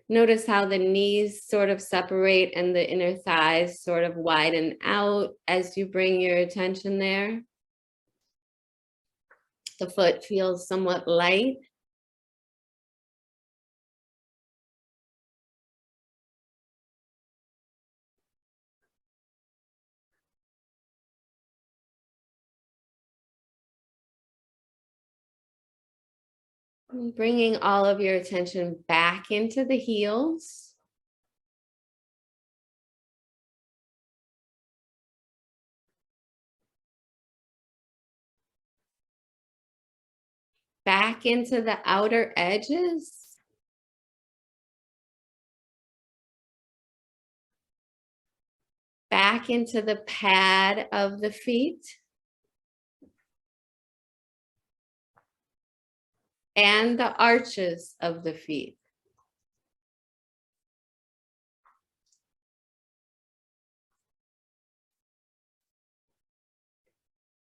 S2: Notice how the knees sort of separate and the inner thighs sort of widen out as you bring your attention there. The foot feels somewhat light. Bringing all of your attention back into the heels. Back into the outer edges. Back into the pad of the feet. And the arches of the feet.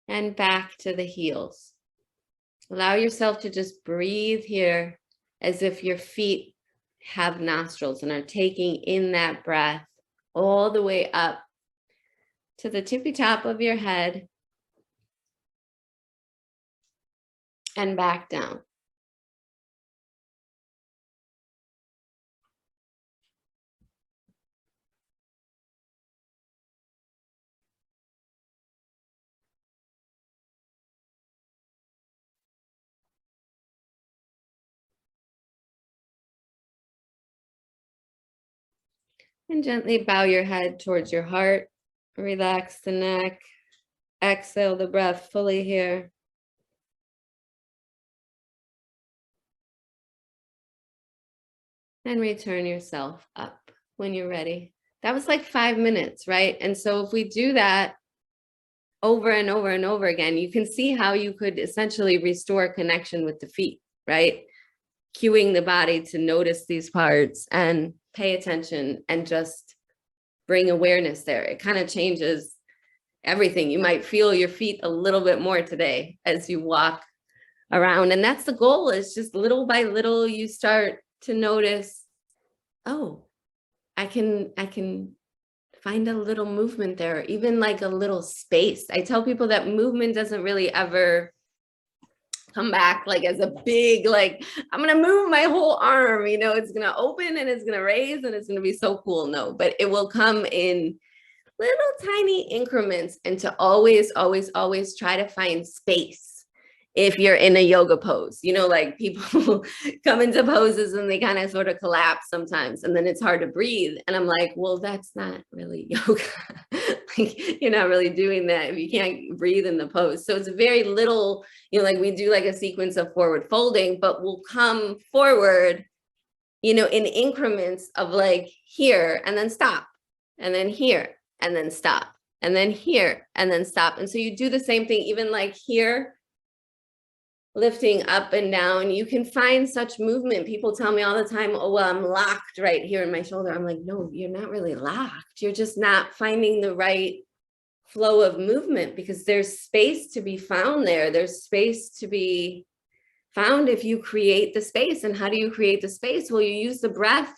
S2: And back to the heels. Allow yourself to just breathe here as if your feet have nostrils and are taking in that breath all the way up to the tippy top of your head and back down. And gently bow your head towards your heart. Relax the neck. Exhale the breath fully here. And return yourself up when you're ready. That was like 5 minutes, right? And so if we do that over and over and over again, you can see how you could essentially restore connection with the feet, right? Cueing the body to notice these parts and pay attention and just bring awareness there. It kind of changes everything. You might feel your feet a little bit more today as you walk around. And that's the goal, is just little by little you start to notice, oh, I can find a little movement there, even like a little space. I tell people that movement doesn't really ever come back like as a big, like, I'm going to move my whole arm, you know, it's going to open and it's going to raise and it's going to be so cool. No, but it will come in little tiny increments, and to always, always, always try to find space. If you're in a yoga pose, you know, like people come into poses and they kind of sort of collapse sometimes, and then it's hard to breathe. And I'm like, well, that's not really yoga. Like, you're not really doing that if you can't breathe in the pose. So it's very little, you know, like we do like a sequence of forward folding, but we'll come forward, you know, in increments of like here and then stop, and then here and then stop, and then here and then stop. And so you do the same thing, even like here, lifting up and down. You can find such movement. People tell me all the time, oh, well, I'm locked right here in my shoulder. I'm like, no, you're not really locked. You're just not finding the right flow of movement, because there's space to be found there. There's space to be found if you create the space. And how do you create the space? Well, you use the breath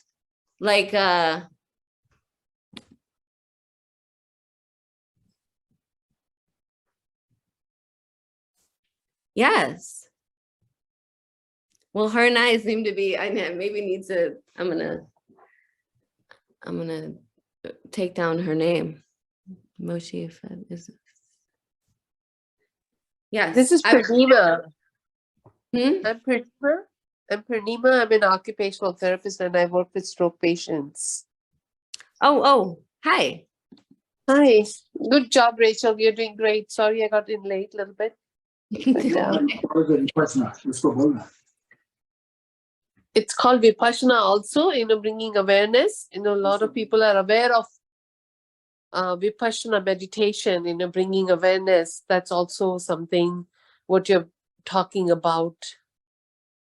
S2: like yes. Well, her and I seem to be, I maybe need to, I'm gonna take down her name. Moshi, is yes.
S4: This is Pradeepa.
S2: Hmm?
S4: That Pradeepa? I'm Purnima. I'm an occupational therapist and I work with stroke patients.
S2: Oh, hi.
S4: Hi. Good job, Rachel. You're doing great. Sorry I got in late a little bit. It's called Vipassana also, bringing awareness. A lot of people are aware of Vipassana meditation, bringing awareness. That's also something what you're talking about.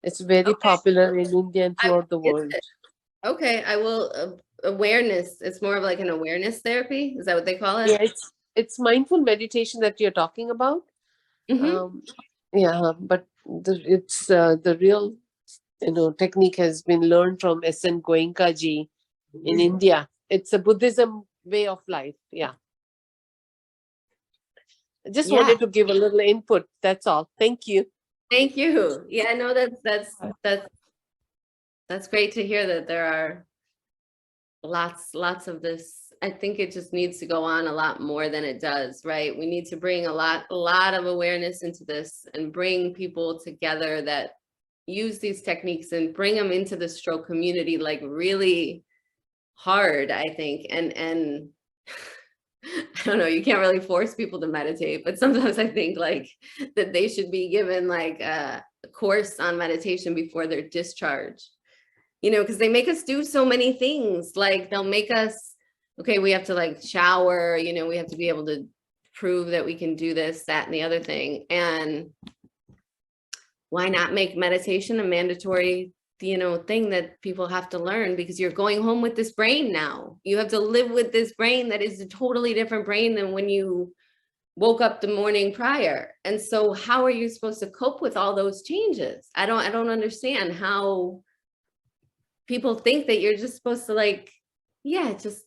S4: It's very popular in India and throughout the world.
S2: Okay, I will. Awareness. It's more of like an awareness therapy. Is that what they call it?
S4: Yeah, it's mindful meditation that you're talking about.
S2: Mhm.
S4: Yeah, but the real technique has been learned from S.N. Goenka ji in India. It's a Buddhism way of life. Yeah. I just wanted to give a little input. That's all. Thank you.
S2: Thank you. Yeah, no, that's great to hear that there are lots of this. I think it just needs to go on a lot more than it does, right? We need to bring a lot of awareness into this and bring people together that use these techniques and bring them into the stroke community like really hard, I think. And I don't know, you can't really force people to meditate, but sometimes I think like that they should be given like a course on meditation before their discharge, because they make us do so many things. Like they'll make us, okay, we have to like shower, we have to be able to prove that we can do this, that, and the other thing. And why not make meditation a mandatory thing that people have to learn, because you're going home with this brain now. You have to live with this brain that is a totally different brain than when you woke up the morning prior. And so how are you supposed to cope with all those changes? I don't understand how people think that you're just supposed to like, yeah, just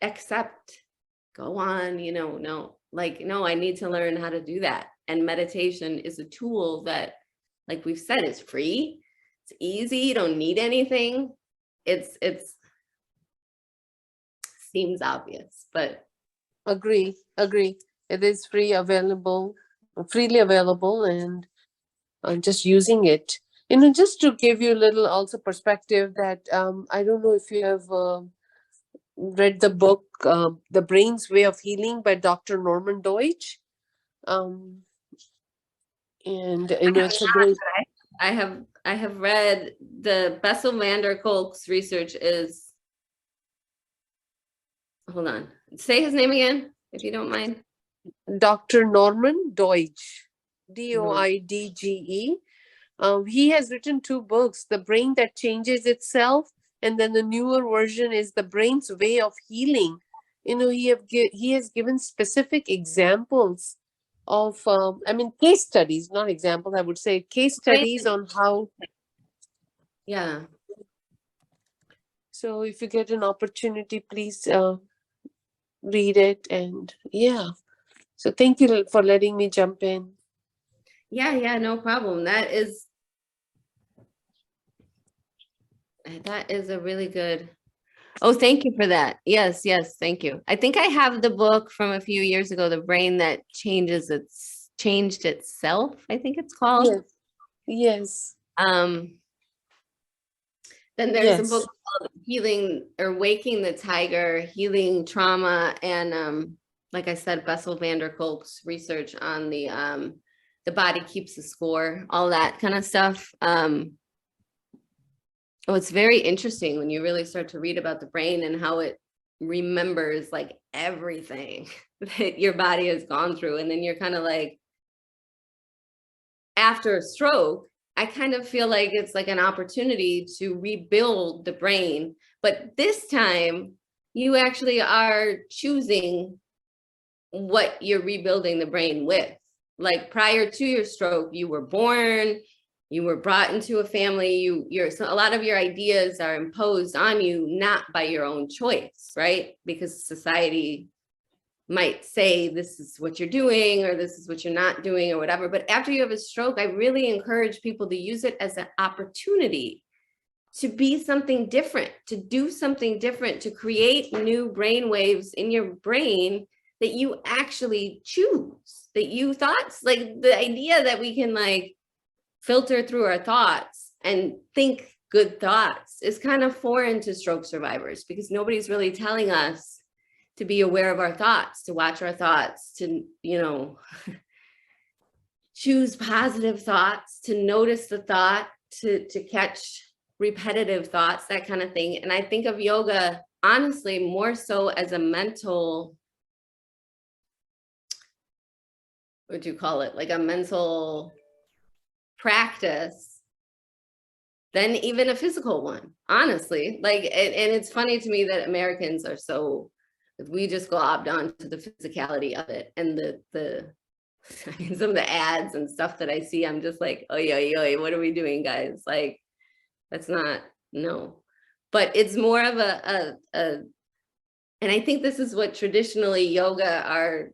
S2: accept, go on, no, like, no, I need to learn how to do that. And meditation is a tool that, like we've said, is free. It's easy. You don't need anything. It's seems obvious, but
S4: agree. It is freely available, and just using it. Just to give you a little also perspective that I don't know if you have read the book The Brain's Way of Healing by Dr. Norman Deutsch. And it's a great.
S2: I have read the Bessel van der Kolk's research is, hold on, say his name again, if you don't mind.
S4: Dr. Norman Deutsch, Doidge. He has written 2 books, The Brain That Changes Itself, and then the newer version is The Brain's Way of Healing. He has given specific examples of, case studies, not examples, I would say case studies on how.
S2: Yeah.
S4: So if you get an opportunity, please read it. And yeah, so thank you for letting me jump in.
S2: Yeah, no problem. That is a really good. Oh, thank you for that. Yes, thank you. I think I have the book from a few years ago, The Brain That Changed Itself, I think it's called.
S4: Yes.
S2: Then there's a book called Healing or Waking the Tiger, Healing Trauma, and like I said, Bessel van der Kolk's research on the body keeps a score, all that kind of stuff. It's very interesting when you really start to read about the brain and how it remembers like everything that your body has gone through. And then you're kind of like, after a stroke, I kind of feel like it's like an opportunity to rebuild the brain. But this time you actually are choosing what you're rebuilding the brain with. Like prior to your stroke, you were born, you were brought into a family, a lot of your ideas are imposed on you, not by your own choice, right? Because society might say this is what you're doing or this is what you're not doing or whatever. But after you have a stroke, I really encourage people to use it as an opportunity to be something different, to do something different, to create new brain waves in your brain that you actually choose, that you thoughts, like the idea that we can like filter through our thoughts and think good thoughts is kind of foreign to stroke survivors, because nobody's really telling us to be aware of our thoughts, to watch our thoughts, to, you know, choose positive thoughts, to notice the thought, to catch repetitive thoughts, that kind of thing. And I think of yoga, honestly, more so as a mental, what do you call it? Like a mental practice than even a physical one, honestly. Like, and it's funny to me that Americans are so, we just globbed onto the physicality of it, and the I mean, some of the ads and stuff that I see, I'm just like, oh yeah, what are we doing, guys? Like, that's not, no. But it's more of a and I think this is what traditionally yoga, our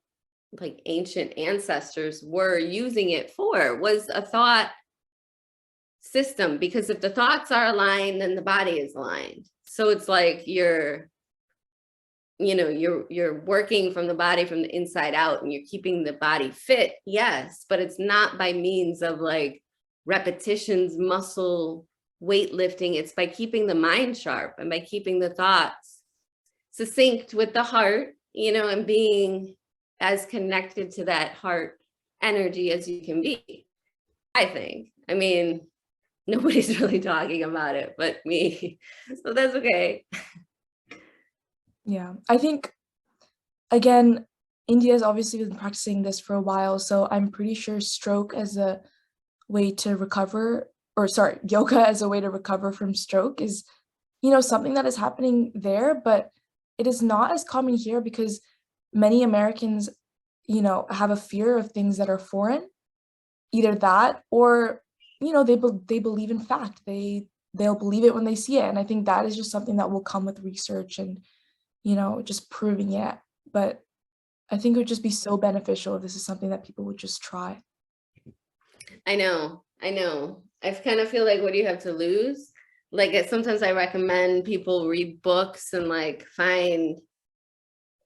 S2: like ancient ancestors were using it for, was a thought system, because if the thoughts are aligned, then the body is aligned. So it's like you're working from the body from the inside out, and you're keeping the body fit, yes, but it's not by means of like repetitions, muscle, weightlifting. It's by keeping the mind sharp and by keeping the thoughts succinct with the heart, and being as connected to that heart energy as you can be, I think. I mean, nobody's really talking about it but me, so that's okay.
S3: Yeah, I think, again, India has obviously been practicing this for a while, so I'm pretty sure stroke as a way to recover, or sorry, yoga as a way to recover from stroke is, something that is happening there, but it is not as common here because many Americans, have a fear of things that are foreign, either that or, they believe in fact, they'll believe it when they see it. And I think that is just something that will come with research and, just proving it. But I think it would just be so beneficial if this is something that people would just try.
S2: I know. I kind of feel like, what do you have to lose? Like, sometimes I recommend people read books and like find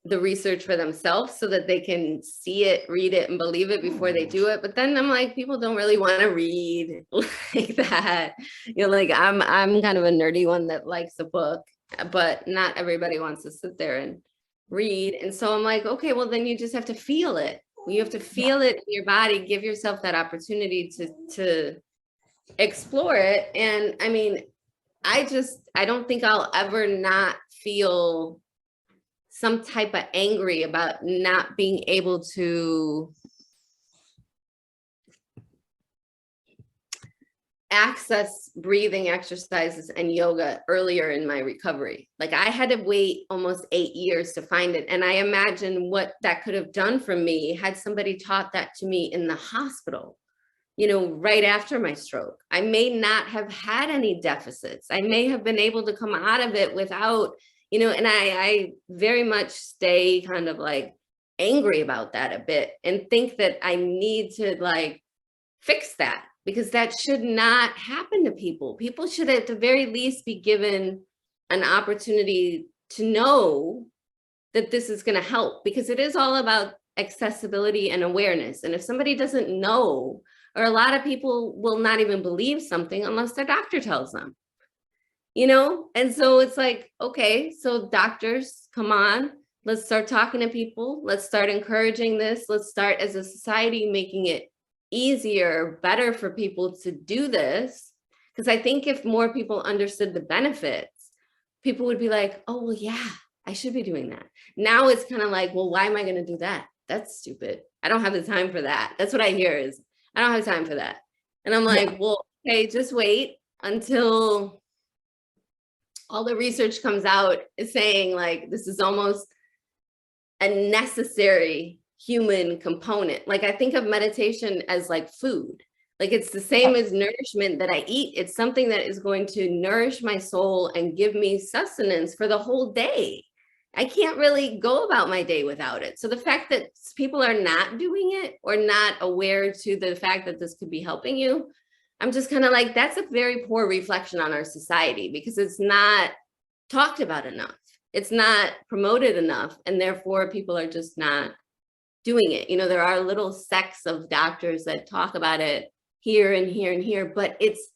S2: the research for themselves so that they can see it, read it, and believe it before they do it. But then I'm like, people don't really want to read like that. Like I'm kind of a nerdy one that likes a book, but not everybody wants to sit there and read. And so I'm like, okay, well then you just have to feel it. You have to feel it in your body, give yourself that opportunity to explore it. And I mean, I don't think I'll ever not feel some type of angry about not being able to access breathing exercises and yoga earlier in my recovery. Like, I had to wait almost 8 years to find it. And I imagine what that could have done for me had somebody taught that to me in the hospital, right after my stroke. I may not have had any deficits. I may have been able to come out of it without, and I very much stay kind of like angry about that a bit and think that I need to like fix that, because that should not happen to people. People should at the very least be given an opportunity to know that this is going to help, because it is all about accessibility and awareness. And if somebody doesn't know, or a lot of people will not even believe something unless their doctor tells them, and so it's like, okay, so doctors, come on, let's start talking to people. Let's start encouraging this. Let's start as a society making it easier, better for people to do this. Because I think if more people understood the benefits, people would be like, oh, well, yeah, I should be doing that. Now it's kind of like, well, why am I going to do that? That's stupid. I don't have the time for that. That's what I hear is, I don't have time for that. And I'm like, well, okay, just wait until all the research comes out saying like, this is almost a necessary human component. Like, I think of meditation as like food. Like, it's the same as nourishment that I eat. It's something that is going to nourish my soul and give me sustenance for the whole day. I can't really go about my day without it. So the fact that people are not doing it or not aware to the fact that this could be helping you, I'm just kind of like, that's a very poor reflection on our society, because it's not talked about enough. It's not promoted enough. And therefore people are just not doing it. There are little sects of doctors that talk about it here and here and here, but it's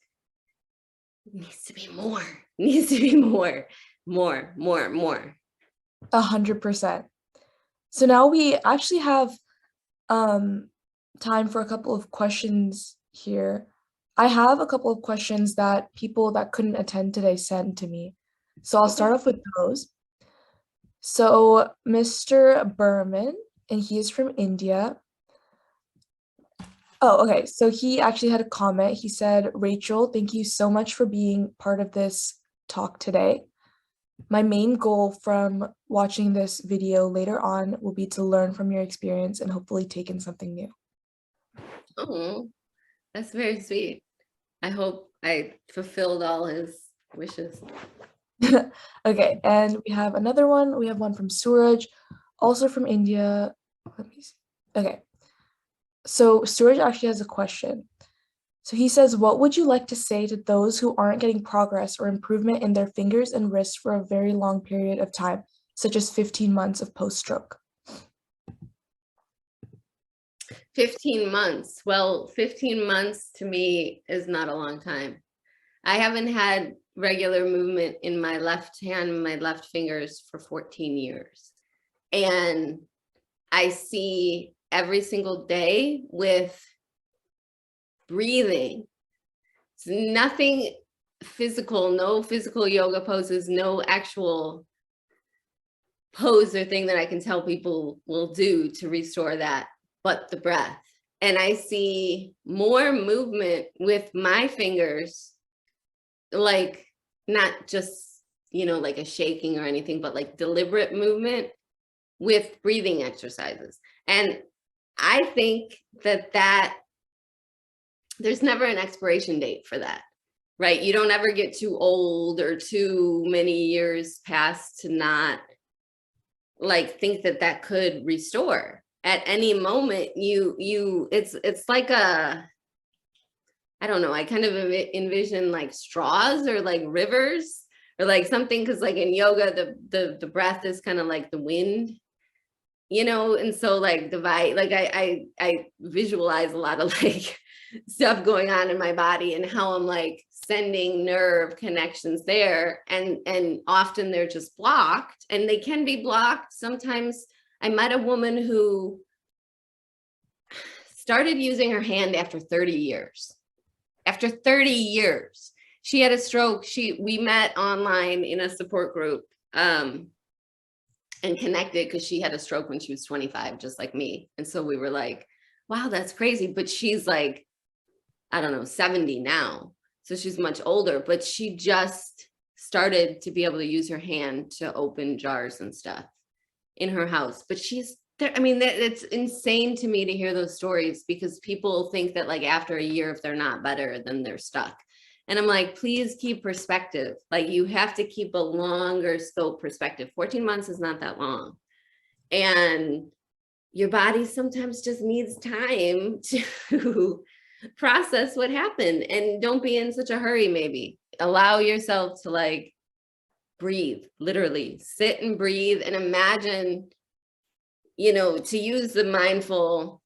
S2: needs to be more, needs to be more.
S3: 100%. So now we actually have time for a couple of questions here. I have a couple of questions that people that couldn't attend today sent to me. So I'll start off with those. So Mr. Berman, and he is from India. Oh, okay. So he actually had a comment. He said, Rachel, thank you so much for being part of this talk today. My main goal from watching this video later on will be to learn from your experience and hopefully take in something new.
S2: Oh, that's very sweet. I hope I fulfilled all his wishes.
S3: Okay, and we have another one. We have one from Suraj, also from India. Let me see. Okay, so Suraj actually has a question. So he says, what would you like to say to those who aren't getting progress or improvement in their fingers and wrists for a very long period of time, such as 15 months of post-stroke?
S2: 15 months. Well, 15 months to me is not a long time. I haven't had regular movement in my left hand, my left fingers for 14 years. And I see every single day with breathing. It's nothing physical, no physical yoga poses, no actual pose or thing that I can tell people will do to restore that, but the breath. And I see more movement with my fingers, like not just, you know, like a shaking or anything, but like deliberate movement with breathing exercises. And I think that there's never an expiration date for that, right? You don't ever get too old or too many years past to not like think that could restore. At any moment, it's like a, I don't know, I kind of envision like straws or like rivers or like something, because like in yoga, the breath is kind of like the wind, you know, and so like I visualize a lot of like stuff going on in my body and how I'm like sending nerve connections there, and often they're just blocked, and they can be blocked. Sometimes I met a woman who started using her hand after 30 years. After 30 years, she had a stroke. We met online in a support group, and connected because she had a stroke when she was 25, just like me. And so we were like, wow, that's crazy. But she's like, I don't know, 70 now. So she's much older, but she just started to be able to use her hand to open jars and stuff in her house. But she's there. I mean, it's insane to me to hear those stories, because people think that like after a year, if they're not better, then they're stuck. And I'm like, please keep perspective. Like you have to keep a longer scope perspective. 14 months is not that long. And your body sometimes just needs time to process what happened. And don't be in such a hurry, maybe. Allow yourself to like breathe, literally sit and breathe and imagine, you know, to use the mindful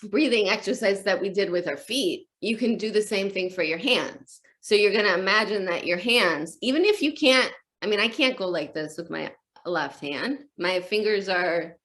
S2: breathing exercise that we did with our feet, you can do the same thing for your hands. So you're going to imagine that your hands, even if you can't, I mean, I can't go like this with my left hand. My fingers are,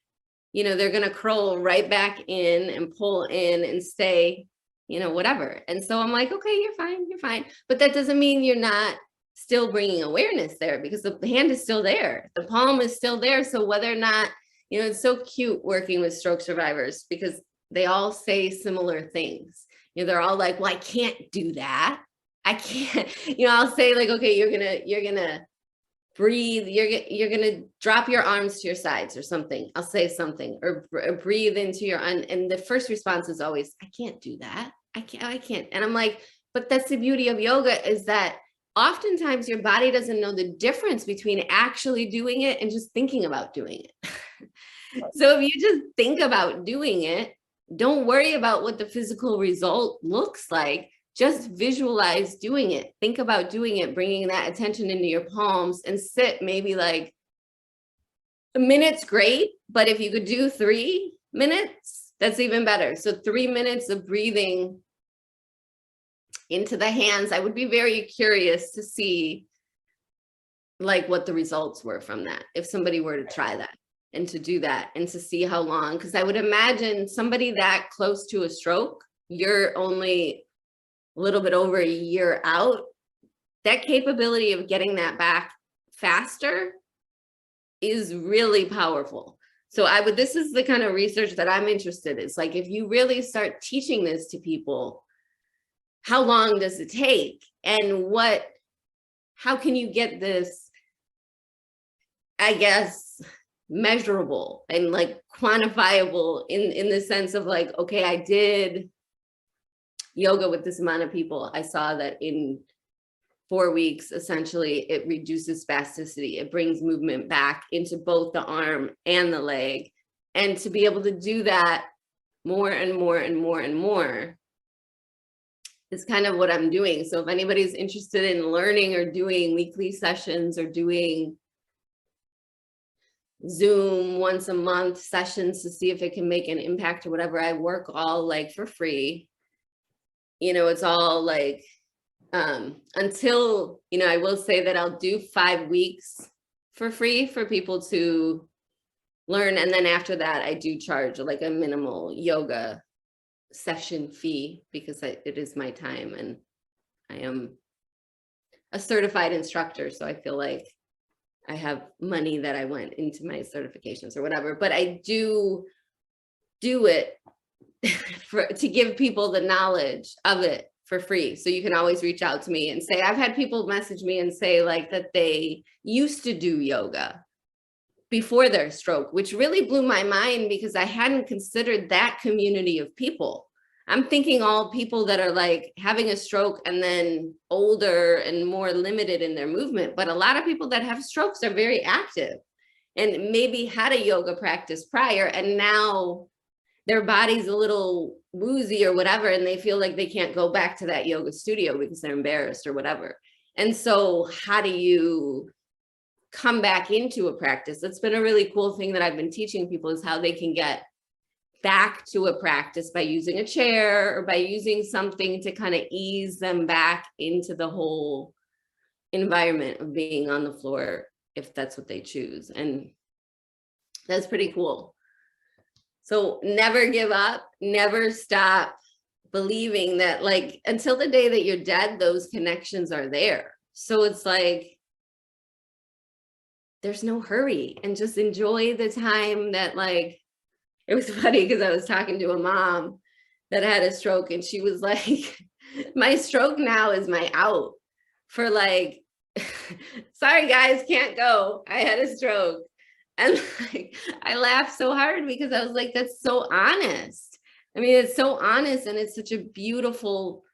S2: you know, they're going to curl right back in and pull in and stay, you know, whatever. And so I'm like, okay, you're fine, you're fine. But that doesn't mean you're not still bringing awareness there, because the hand is still there. The palm is still there. So whether or not, you know, it's so cute working with stroke survivors, because they all say similar things. You know, they're all like, well, I can't do that. I can't, you know, I'll say like, okay, you're gonna breathe. You're gonna drop your arms to your sides or something. I'll say something, or breathe into your, and the first response is always, I can't do that. I can't. And I'm like, but that's the beauty of yoga, is that oftentimes your body doesn't know the difference between actually doing it and just thinking about doing it. So if you just think about doing it, don't worry about what the physical result looks like. Just visualize doing it. Think about doing it, bringing that attention into your palms, and sit maybe like a minute's great. But if you could do 3 minutes, that's even better. So 3 minutes of breathing into the hands. I would be very curious to see like what the results were from that, if somebody were to try that and to do that and to see how long, because I would imagine somebody that close to a stroke, you're only a little bit over a year out, that capability of getting that back faster is really powerful. So this is the kind of research that I'm interested in. It's like, if you really start teaching this to people, how long does it take? And how can you get this, I guess, measurable and like quantifiable in the sense of like, okay, I did yoga with this amount of people. I saw that in 4 weeks, essentially, it reduces spasticity. It brings movement back into both the arm and the leg. And to be able to do that more and more and more and more is kind of what I'm doing. So if anybody's interested in learning or doing weekly sessions or doing Zoom once a month sessions to see if it can make an impact or whatever, I work all like for free. You know, it's all like, until, you know, I will say that I'll do 5 weeks for free for people to learn. And then after that, I do charge like a minimal yoga session fee because it is my time and I am a certified instructor. So I feel like I have money that I went into my certifications or whatever, but I do it to give people the knowledge of it for free. So you can always reach out to me and say, I've had people message me and say like that they used to do yoga before their stroke, which really blew my mind because I hadn't considered that community of people. I'm thinking all people that are like having a stroke and then older and more limited in their movement. But a lot of people that have strokes are very active and maybe had a yoga practice prior and now their body's a little woozy or whatever, and they feel like they can't go back to that yoga studio because they're embarrassed or whatever. And so how do you come back into a practice? That's been a really cool thing that I've been teaching people, is how they can get back to a practice by using a chair or by using something to kind of ease them back into the whole environment of being on the floor if that's what they choose. And that's pretty cool. So never give up, never stop believing that, like, until the day that you're dead, those connections are there. So it's like, there's no hurry, and just enjoy the time that, like, it was funny because I was talking to a mom that had a stroke and she was like, my stroke now is my out for like, sorry guys, can't go. I had a stroke. And like, I laughed so hard because I was like, that's so honest. I mean, it's so honest and it's such a beautiful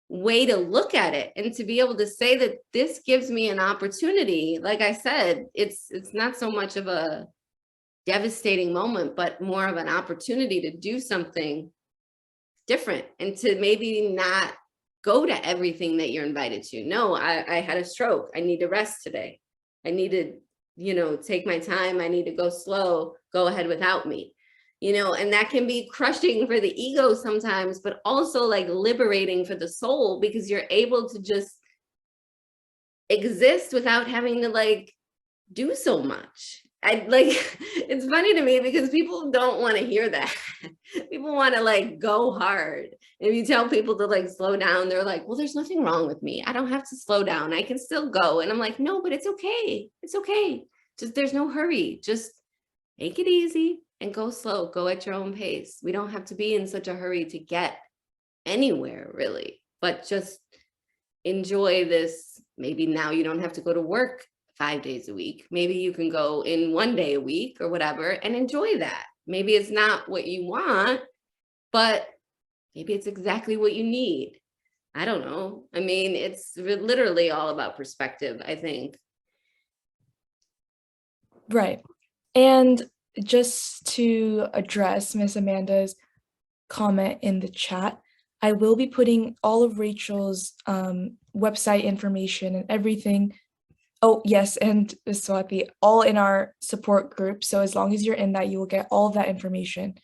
S2: way to look at it. And to be able to say that this gives me an opportunity, like I said, it's not so much of a devastating moment, but more of an opportunity to do something different and to maybe not go to everything that you're invited to. No, I had a stroke. I need to rest today. I need to, you know, take my time. I need to go slow, go ahead without me, you know, and that can be crushing for the ego sometimes, but also like liberating for the soul, because you're able to just exist without having to like do so much. It's funny to me because people don't want to hear that. People want to like go hard. If you tell people to like slow down, they're like, well, there's nothing wrong with me. I don't have to slow down. I can still go. And I'm like, no, but it's okay. It's okay. Just, there's no hurry. Just take it easy and go slow. Go at your own pace. We don't have to be in such a hurry to get anywhere really, but just enjoy this. Maybe now you don't have to go to work 5 days a week. Maybe you can go in 1 day a week or whatever and enjoy that. Maybe it's not what you want, but maybe it's exactly what you need. I don't know. I mean, it's literally all about perspective, I think.
S3: Right. And just to address Miss Amanda's comment in the chat, I will be putting all of Rachel's website information and everything. Oh, yes, and Swati, all in our support group. So as long as you're in that, you will get all of that information.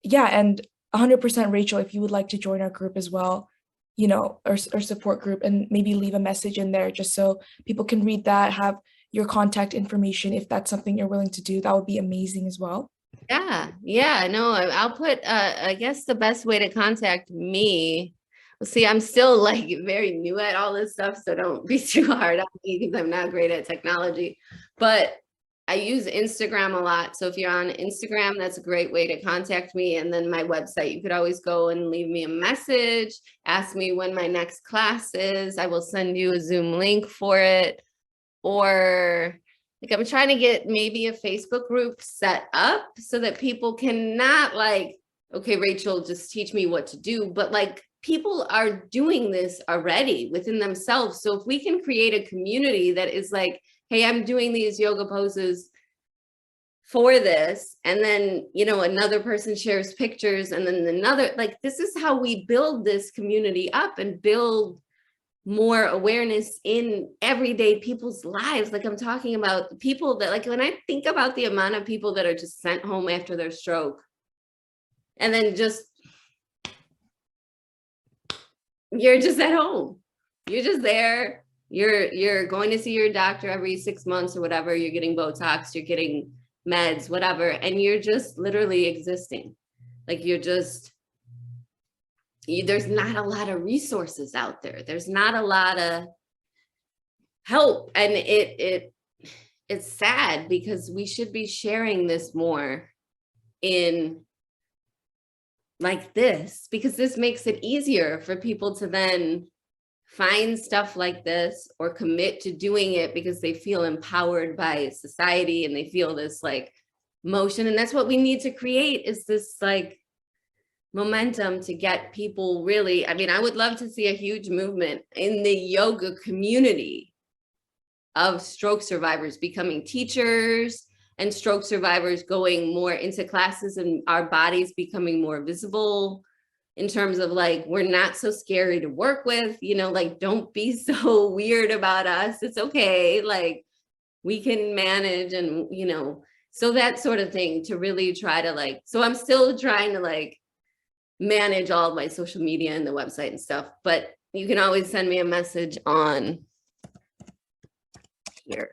S3: Yeah, and 100% Rachel, if you would like to join our group as well, you know, our support group, and maybe leave a message in there just so people can read that, have your contact information. If that's something you're willing to do, that would be amazing as well.
S2: Yeah, no, I'll put, I guess the best way to contact me, well, see, I'm still like very new at all this stuff, so don't be too hard on me because I'm not great at technology, but I use Instagram a lot. So if you're on Instagram, that's a great way to contact me. And then my website, you could always go and leave me a message, ask me when my next class is. I will send you a Zoom link for it. Or like I'm trying to get maybe a Facebook group set up so that people can not like, okay, Rachel, just teach me what to do. But like people are doing this already within themselves. So if we can create a community that is like, hey, I'm doing these yoga poses for this. And then, you know, another person shares pictures and then another, like, this is how we build this community up and build more awareness in everyday people's lives. Like I'm talking about people that, like, when I think about the amount of people that are just sent home after their stroke and then just, you're just at home, you're just there. You're going to see your doctor every 6 months or whatever. You're getting Botox, you're getting meds, whatever. And you're just literally existing. Like you're just, there's not a lot of resources out there. There's not a lot of help. And it's sad because we should be sharing this more in like this, because this makes it easier for people to then find stuff like this or commit to doing it because they feel empowered by society and they feel this like motion. And that's what we need to create, is this like momentum to get people really, I mean, I would love to see a huge movement in the yoga community of stroke survivors becoming teachers and stroke survivors going more into classes and our bodies becoming more visible in terms of like, we're not so scary to work with, you know, like, don't be so weird about us. It's okay. Like we can manage and, you know, so that sort of thing to really try to like, so I'm still trying to like manage all of my social media and the website and stuff, but you can always send me a message on here.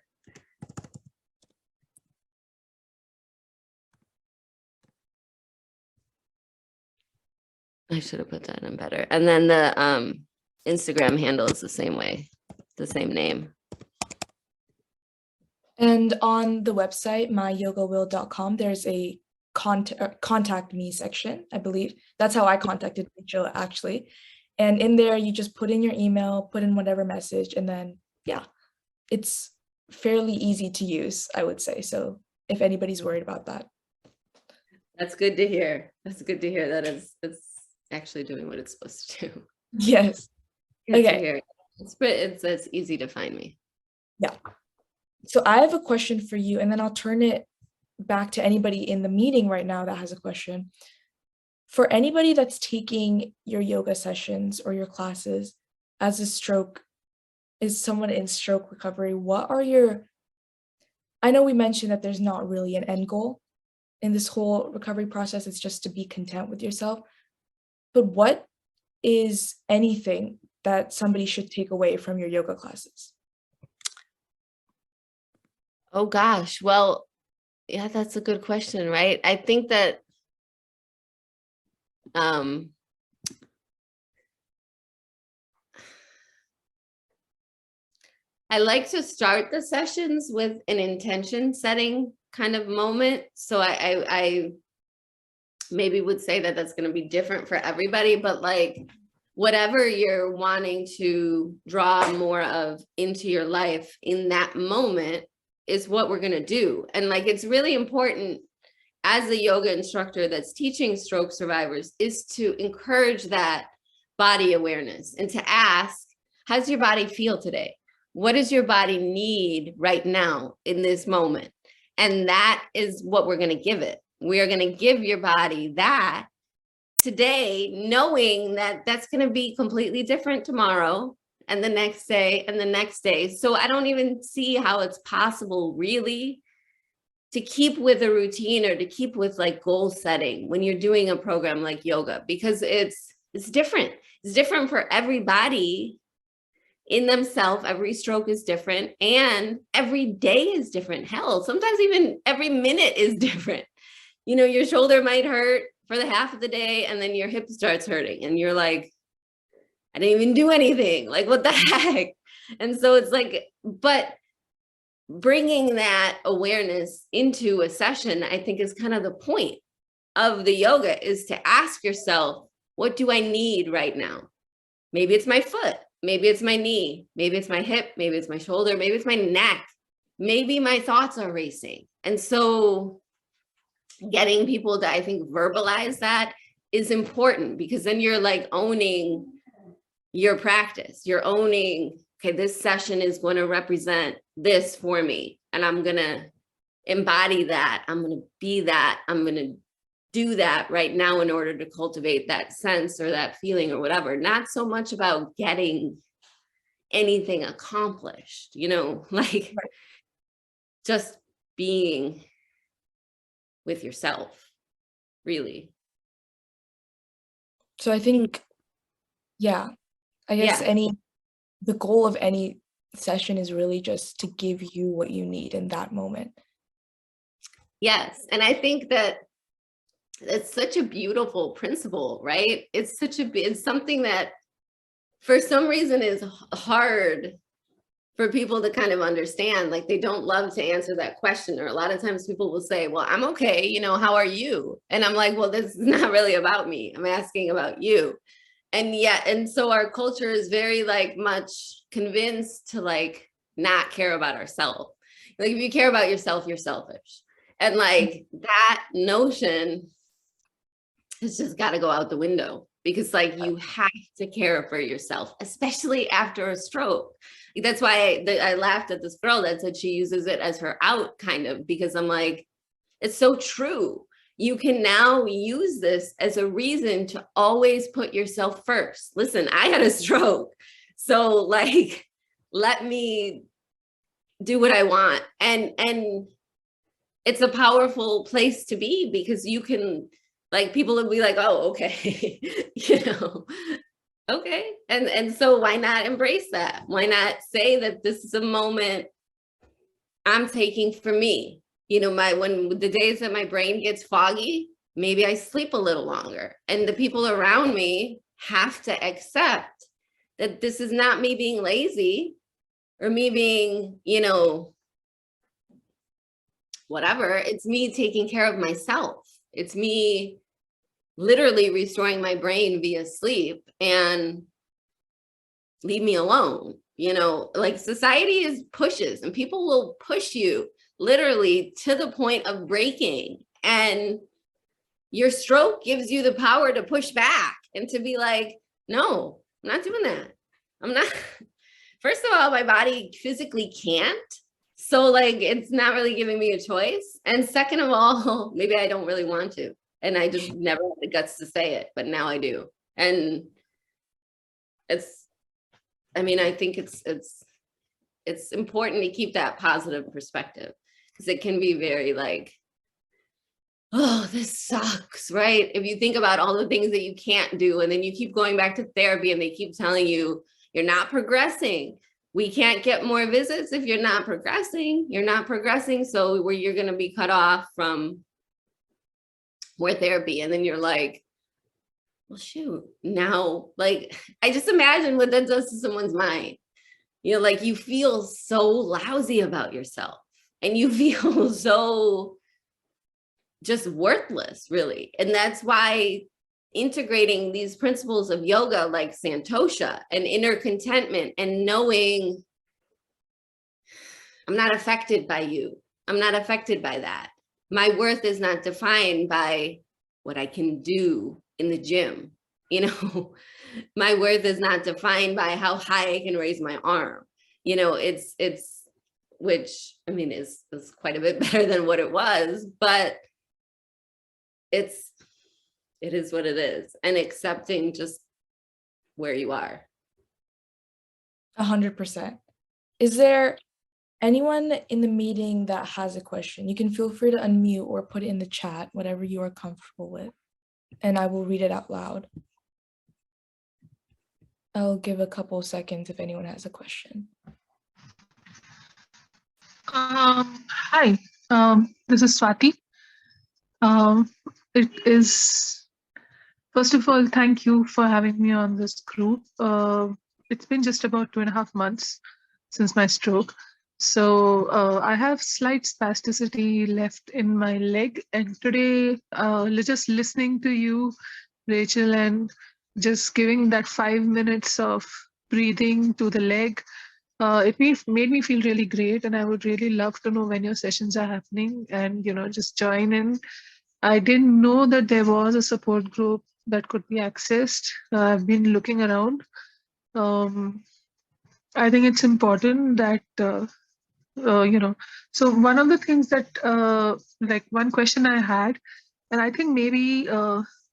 S2: I should have put that in better. And then the Instagram handle is the same way, the same name.
S3: And on the website, myogawill.com, there's a contact me section, I believe. That's how I contacted Rachel, actually. And in there, you just put in your email, put in whatever message, and then, yeah, it's fairly easy to use, I would say. So if anybody's worried about that.
S2: That's good to hear. That's good to hear that it's actually doing what it's supposed to do.
S3: Yes.
S2: Good to
S3: Okay.
S2: hear. It's easy to find me.
S3: Yeah. So I have a question for you, and then I'll turn it back to anybody in the meeting right now that has a question. For anybody that's taking your yoga sessions or your classes as is someone in stroke recovery, what are your, I know we mentioned that there's not really an end goal in this whole recovery process. It's just to be content with yourself. But what is anything that somebody should take away from your yoga classes?
S2: Oh gosh, well, yeah, that's a good question, right? I think that I like to start the sessions with an intention setting kind of moment. So I maybe would say that that's going to be different for everybody, but like whatever you're wanting to draw more of into your life in that moment is what we're going to do. And like, it's really important as a yoga instructor that's teaching stroke survivors is to encourage that body awareness and to ask, how's your body feel today? What does your body need right now in this moment? And that is what we're going to give it. We are going to give your body that today, knowing that that's going to be completely different tomorrow and the next day and the next day. So I don't even see how it's possible really to keep with a routine or to keep with like goal setting when you're doing a program like yoga, because it's different. It's different for everybody in themselves. Every stroke is different and every day is different. Hell, sometimes even every minute is different. You know, your shoulder might hurt for the half of the day and then your hip starts hurting and you're like, I didn't even do anything. Like, what the heck? And so it's like, but bringing that awareness into a session, I think, is kind of the point of the yoga, is to ask yourself, what do I need right now? Maybe it's my foot, maybe it's my knee, maybe it's my hip, maybe it's my shoulder, maybe it's my neck, maybe my thoughts are racing. And so getting people to, I think, verbalize that is important, because then you're like owning your practice. You're owning, okay, this session is going to represent this for me, and I'm going to embody that. I'm going to be that. I'm going to do that right now in order to cultivate that sense or that feeling or whatever. Not so much about getting anything accomplished, you know, like just being with yourself, really.
S3: So I think, yeah, I guess the goal of any session is really just to give you what you need in that moment.
S2: Yes. And I think that it's such a beautiful principle, right? It's something that for some reason is hard for people to kind of understand. Like, they don't love to answer that question. Or a lot of times people will say, well, I'm okay, you know, how are you? And I'm like, well, this is not really about me. I'm asking about you. And so our culture is very like much convinced to like not care about ourselves. Like, if you care about yourself, you're selfish. And like that notion has just got to go out the window, because like you have to care for yourself, especially after a stroke. That's why I laughed at this girl that said she uses it as her out, kind of, because I'm like, it's so true. You can now use this as a reason to always put yourself first. Listen, I had a stroke, so like, let me do what I want. And it's a powerful place to be, because you can, like, people will be like, oh, okay, you know, okay. And so why not embrace that? Why not say that this is a moment I'm taking for me? You know, when the days that my brain gets foggy, maybe I sleep a little longer, and the people around me have to accept that this is not me being lazy or me being, you know, whatever. It's me taking care of myself. It's me literally restoring my brain via sleep, and leave me alone. You know, like, society is pushes, and people will push you literally to the point of breaking. And your stroke gives you the power to push back and to be like, no, I'm not doing that. I'm not. First of all, my body physically can't. So like, it's not really giving me a choice. And second of all, maybe I don't really want to. And I just never had the guts to say it, but now I do. And I think it's important to keep that positive perspective, because it can be very like, oh, this sucks, right? If you think about all the things that you can't do, and then you keep going back to therapy and they keep telling you, you're not progressing. We can't get more visits if you're not progressing. You're not progressing. So where you're going to be cut off from more therapy. And then you're like, well, shoot, now, like, I just imagine what that does to someone's mind. You know, like, you feel so lousy about yourself, and you feel so just worthless, really. And that's why integrating these principles of yoga, like Santosha and inner contentment, and knowing I'm not affected by you. I'm not affected by that. My worth is not defined by what I can do in the gym. You know, my worth is not defined by how high I can raise my arm. You know, it's which, I mean, is quite a bit better than what it was, but it is what it is, and accepting just where you are.
S3: 100%. Is there Anyone in the meeting that has a question, you can feel free to unmute or put it in the chat, whatever you are comfortable with, and I will read it out loud. I'll give a couple seconds if anyone has a question.
S5: Hi, this is Swati. It is, first of all, thank you for having me on this group. It's been just about 2.5 months since my stroke. So I have slight spasticity left in my leg. And today, just listening to you, Rachel, and just giving that 5 minutes of breathing to the leg, it made me feel really great. And I would really love to know when your sessions are happening and, just join in. I didn't know that there was a support group that could be accessed. I've been looking around. I think it's important that, so one of the things that, like one question I had, and I think maybe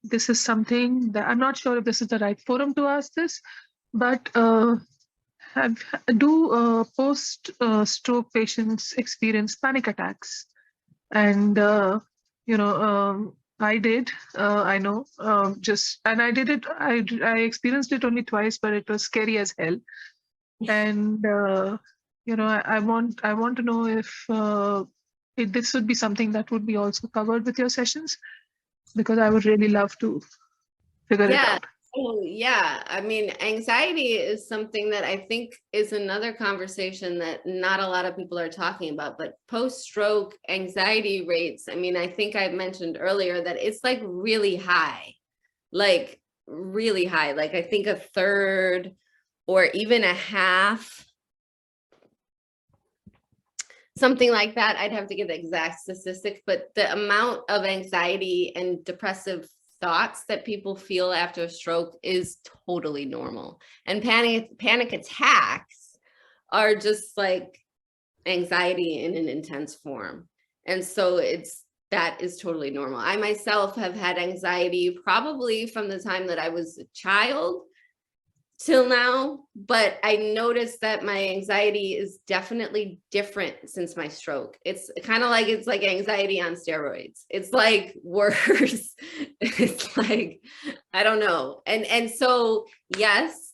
S5: this is something that I'm not sure if this is the right forum to ask this, but do post-stroke patients experience panic attacks? And, I did, I know, and I did it, I experienced it only twice, but it was scary as hell. And, I want to know if this would be something that would be also covered with your sessions, because I would really love to figure it out.
S2: Oh, yeah. I mean, anxiety is something that I think is another conversation that not a lot of people are talking about, but post-stroke anxiety rates. I mean, I think I mentioned earlier that it's like really high, like really high. Like I think a third or even a half, something like that. I'd have to get the exact statistics, but the amount of anxiety and depressive thoughts that people feel after a stroke is totally normal. And panic attacks are just like anxiety in an intense form. And so that is totally normal. I myself have had anxiety probably from the time that I was a child till now, but I noticed that my anxiety is definitely different since my stroke. It's kind of like, it's like anxiety on steroids. It's like worse. It's like, I don't know. And so, yes,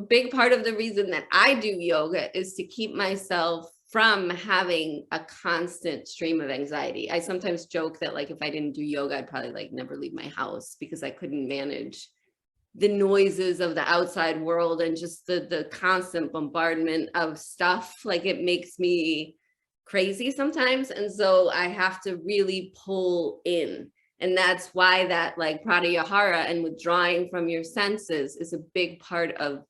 S2: big part of the reason that I do yoga is to keep myself from having a constant stream of anxiety. I sometimes joke that like, if I didn't do yoga, I'd probably like never leave my house because I couldn't manage the noises of the outside world and just the constant bombardment of stuff. Like it makes me crazy sometimes. And so I have to really pull in. And that's why that like pratyahara and withdrawing from your senses is a big part of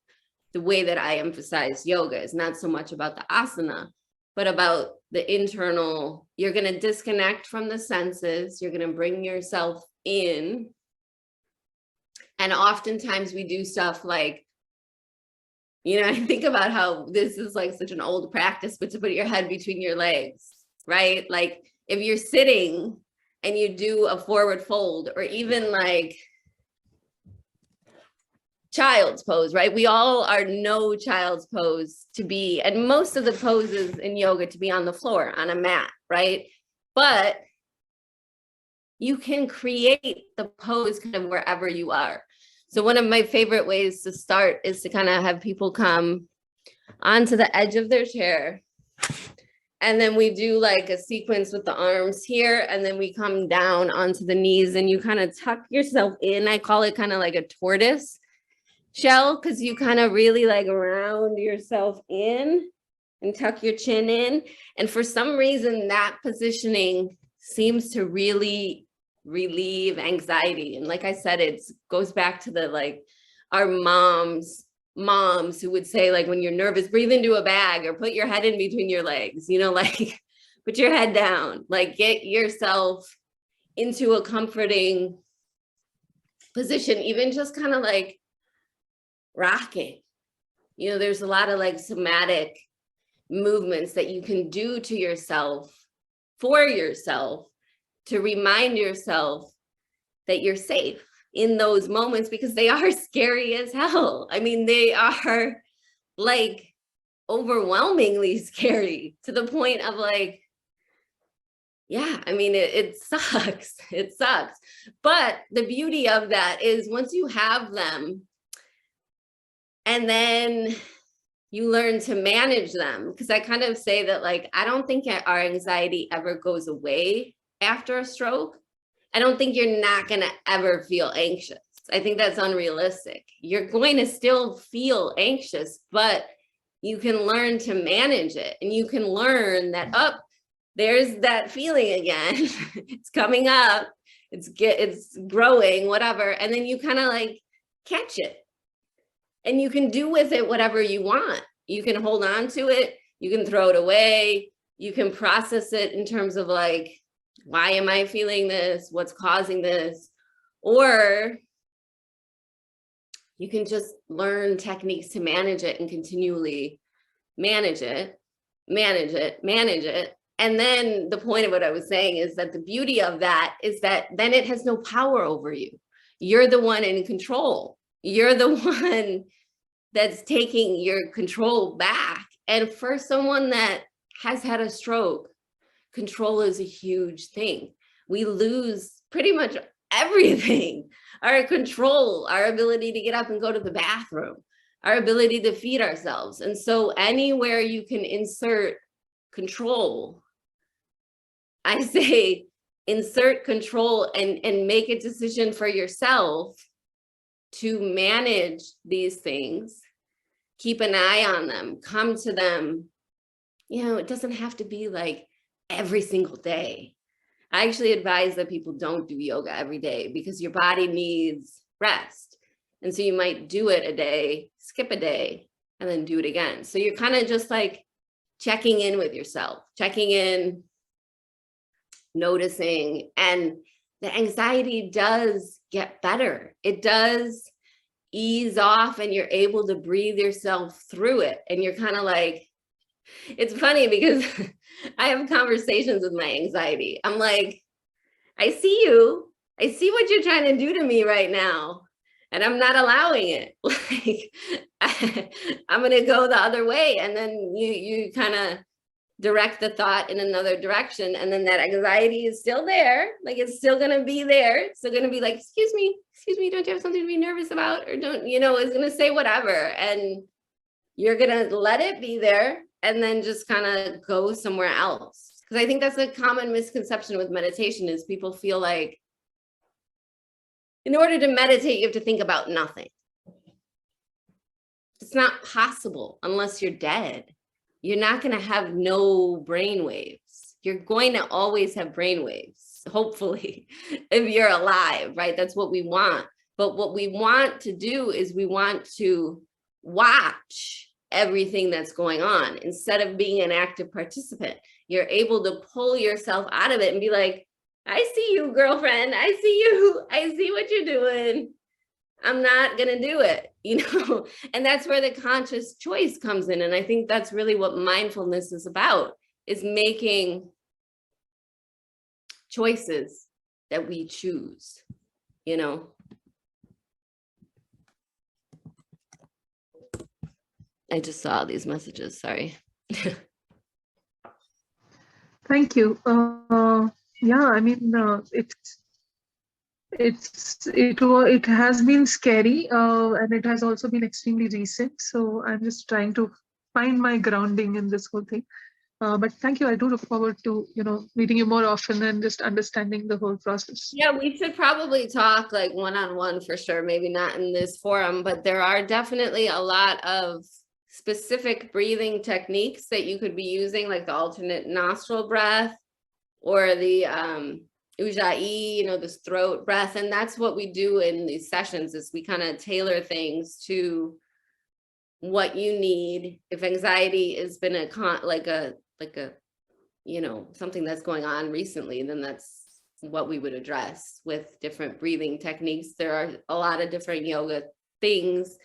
S2: the way that I emphasize yoga. Is not so much about the asana, but about the internal, you're gonna disconnect from the senses, you're gonna bring yourself in. And oftentimes we do stuff like, I think about how this is like such an old practice, but to put your head between your legs, right? Like if you're sitting and you do a forward fold or even like child's pose, right? We all are no child's pose to be, and most of the poses in yoga to be on the floor, on a mat, right? But you can create the pose kind of wherever you are. So one of my favorite ways to start is to kind of have people come onto the edge of their chair. And then we do like a sequence with the arms here, and then we come down onto the knees and you kind of tuck yourself in. I call it kind of like a tortoise shell, because you kind of really like round yourself in and tuck your chin in. And for some reason, that positioning seems to really relieve anxiety. And like I said, it goes back to the like our moms who would say like, when you're nervous, breathe into a bag or put your head in between your legs, like put your head down, like get yourself into a comforting position, even just kind of like rocking. There's a lot of like somatic movements that you can do to yourself, for yourself, to remind yourself that you're safe in those moments, because they are scary as hell. I mean, they are like overwhelmingly scary to the point of like, yeah, I mean, it sucks. It sucks. But the beauty of that is once you have them and then you learn to manage them, because I kind of say that, like, I don't think our anxiety ever goes away after a stroke. I don't think you're not going to ever feel anxious. I think that's unrealistic. You're going to still feel anxious, but you can learn to manage it. And you can learn that, there's that feeling again. It's coming up, it's growing, whatever. And then you kind of like catch it. And you can do with it whatever you want. You can hold on to it. You can throw it away. You can process it in terms of like, why am I feeling this? What's causing this? Or you can just learn techniques to manage it and continually manage it. And then the point of what I was saying is that the beauty of that is that then it has no power over you. You're the one in control. You're the one that's taking your control back. And for someone that has had a stroke, control is a huge thing. We lose pretty much everything. Our control, our ability to get up and go to the bathroom, our ability to feed ourselves. And so anywhere you can insert control, I say insert control and make a decision for yourself to manage these things, keep an eye on them, come to them. You know, it doesn't have to be like every single day. I actually advise that people don't do yoga every day because your body needs rest. And so you might do it a day, skip a day, and then do it again. So you're kind of just like checking in with yourself, checking in, noticing, and the anxiety does get better. It does ease off and you're able to breathe yourself through it. And you're kind of like, it's funny because I have conversations with my anxiety. I'm like, I see you. I see what you're trying to do to me right now. And I'm not allowing it. Like, I'm going to go the other way. And then you kind of direct the thought in another direction. And then that anxiety is still there. Like, it's still going to be there. It's still going to be like, excuse me, don't you have something to be nervous about? Or don't, it's going to say whatever. And you're going to let it be there and then just kind of go somewhere else. Because I think that's a common misconception with meditation is people feel like in order to meditate, you have to think about nothing. It's not possible unless you're dead. You're not going to have no brain waves. You're going to always have brain waves, hopefully, if you're alive, right? That's what we want. But what we want to do is we want to watch everything that's going on instead of being an active participant. You're able to pull yourself out of it and be like, I see you, girlfriend. I see you. I see what you're doing. I'm not going to do it, and that's where the conscious choice comes in. And I think that's really what mindfulness is about, is making choices that we choose, I just saw these messages. Sorry.
S5: Thank you. Yeah, I mean, it has been scary, and it has also been extremely recent. So I'm just trying to find my grounding in this whole thing. But thank you. I do look forward to meeting you more often and just understanding the whole process.
S2: Yeah, we should probably talk like one-on-one for sure. Maybe not in this forum, but there are definitely a lot of specific breathing techniques that you could be using, like the alternate nostril breath or the ujjayi, this throat breath. And that's what we do in these sessions, is we kind of tailor things to what you need. If anxiety has been something that's going on recently, then that's what we would address with different breathing techniques. There are a lot of different yoga things,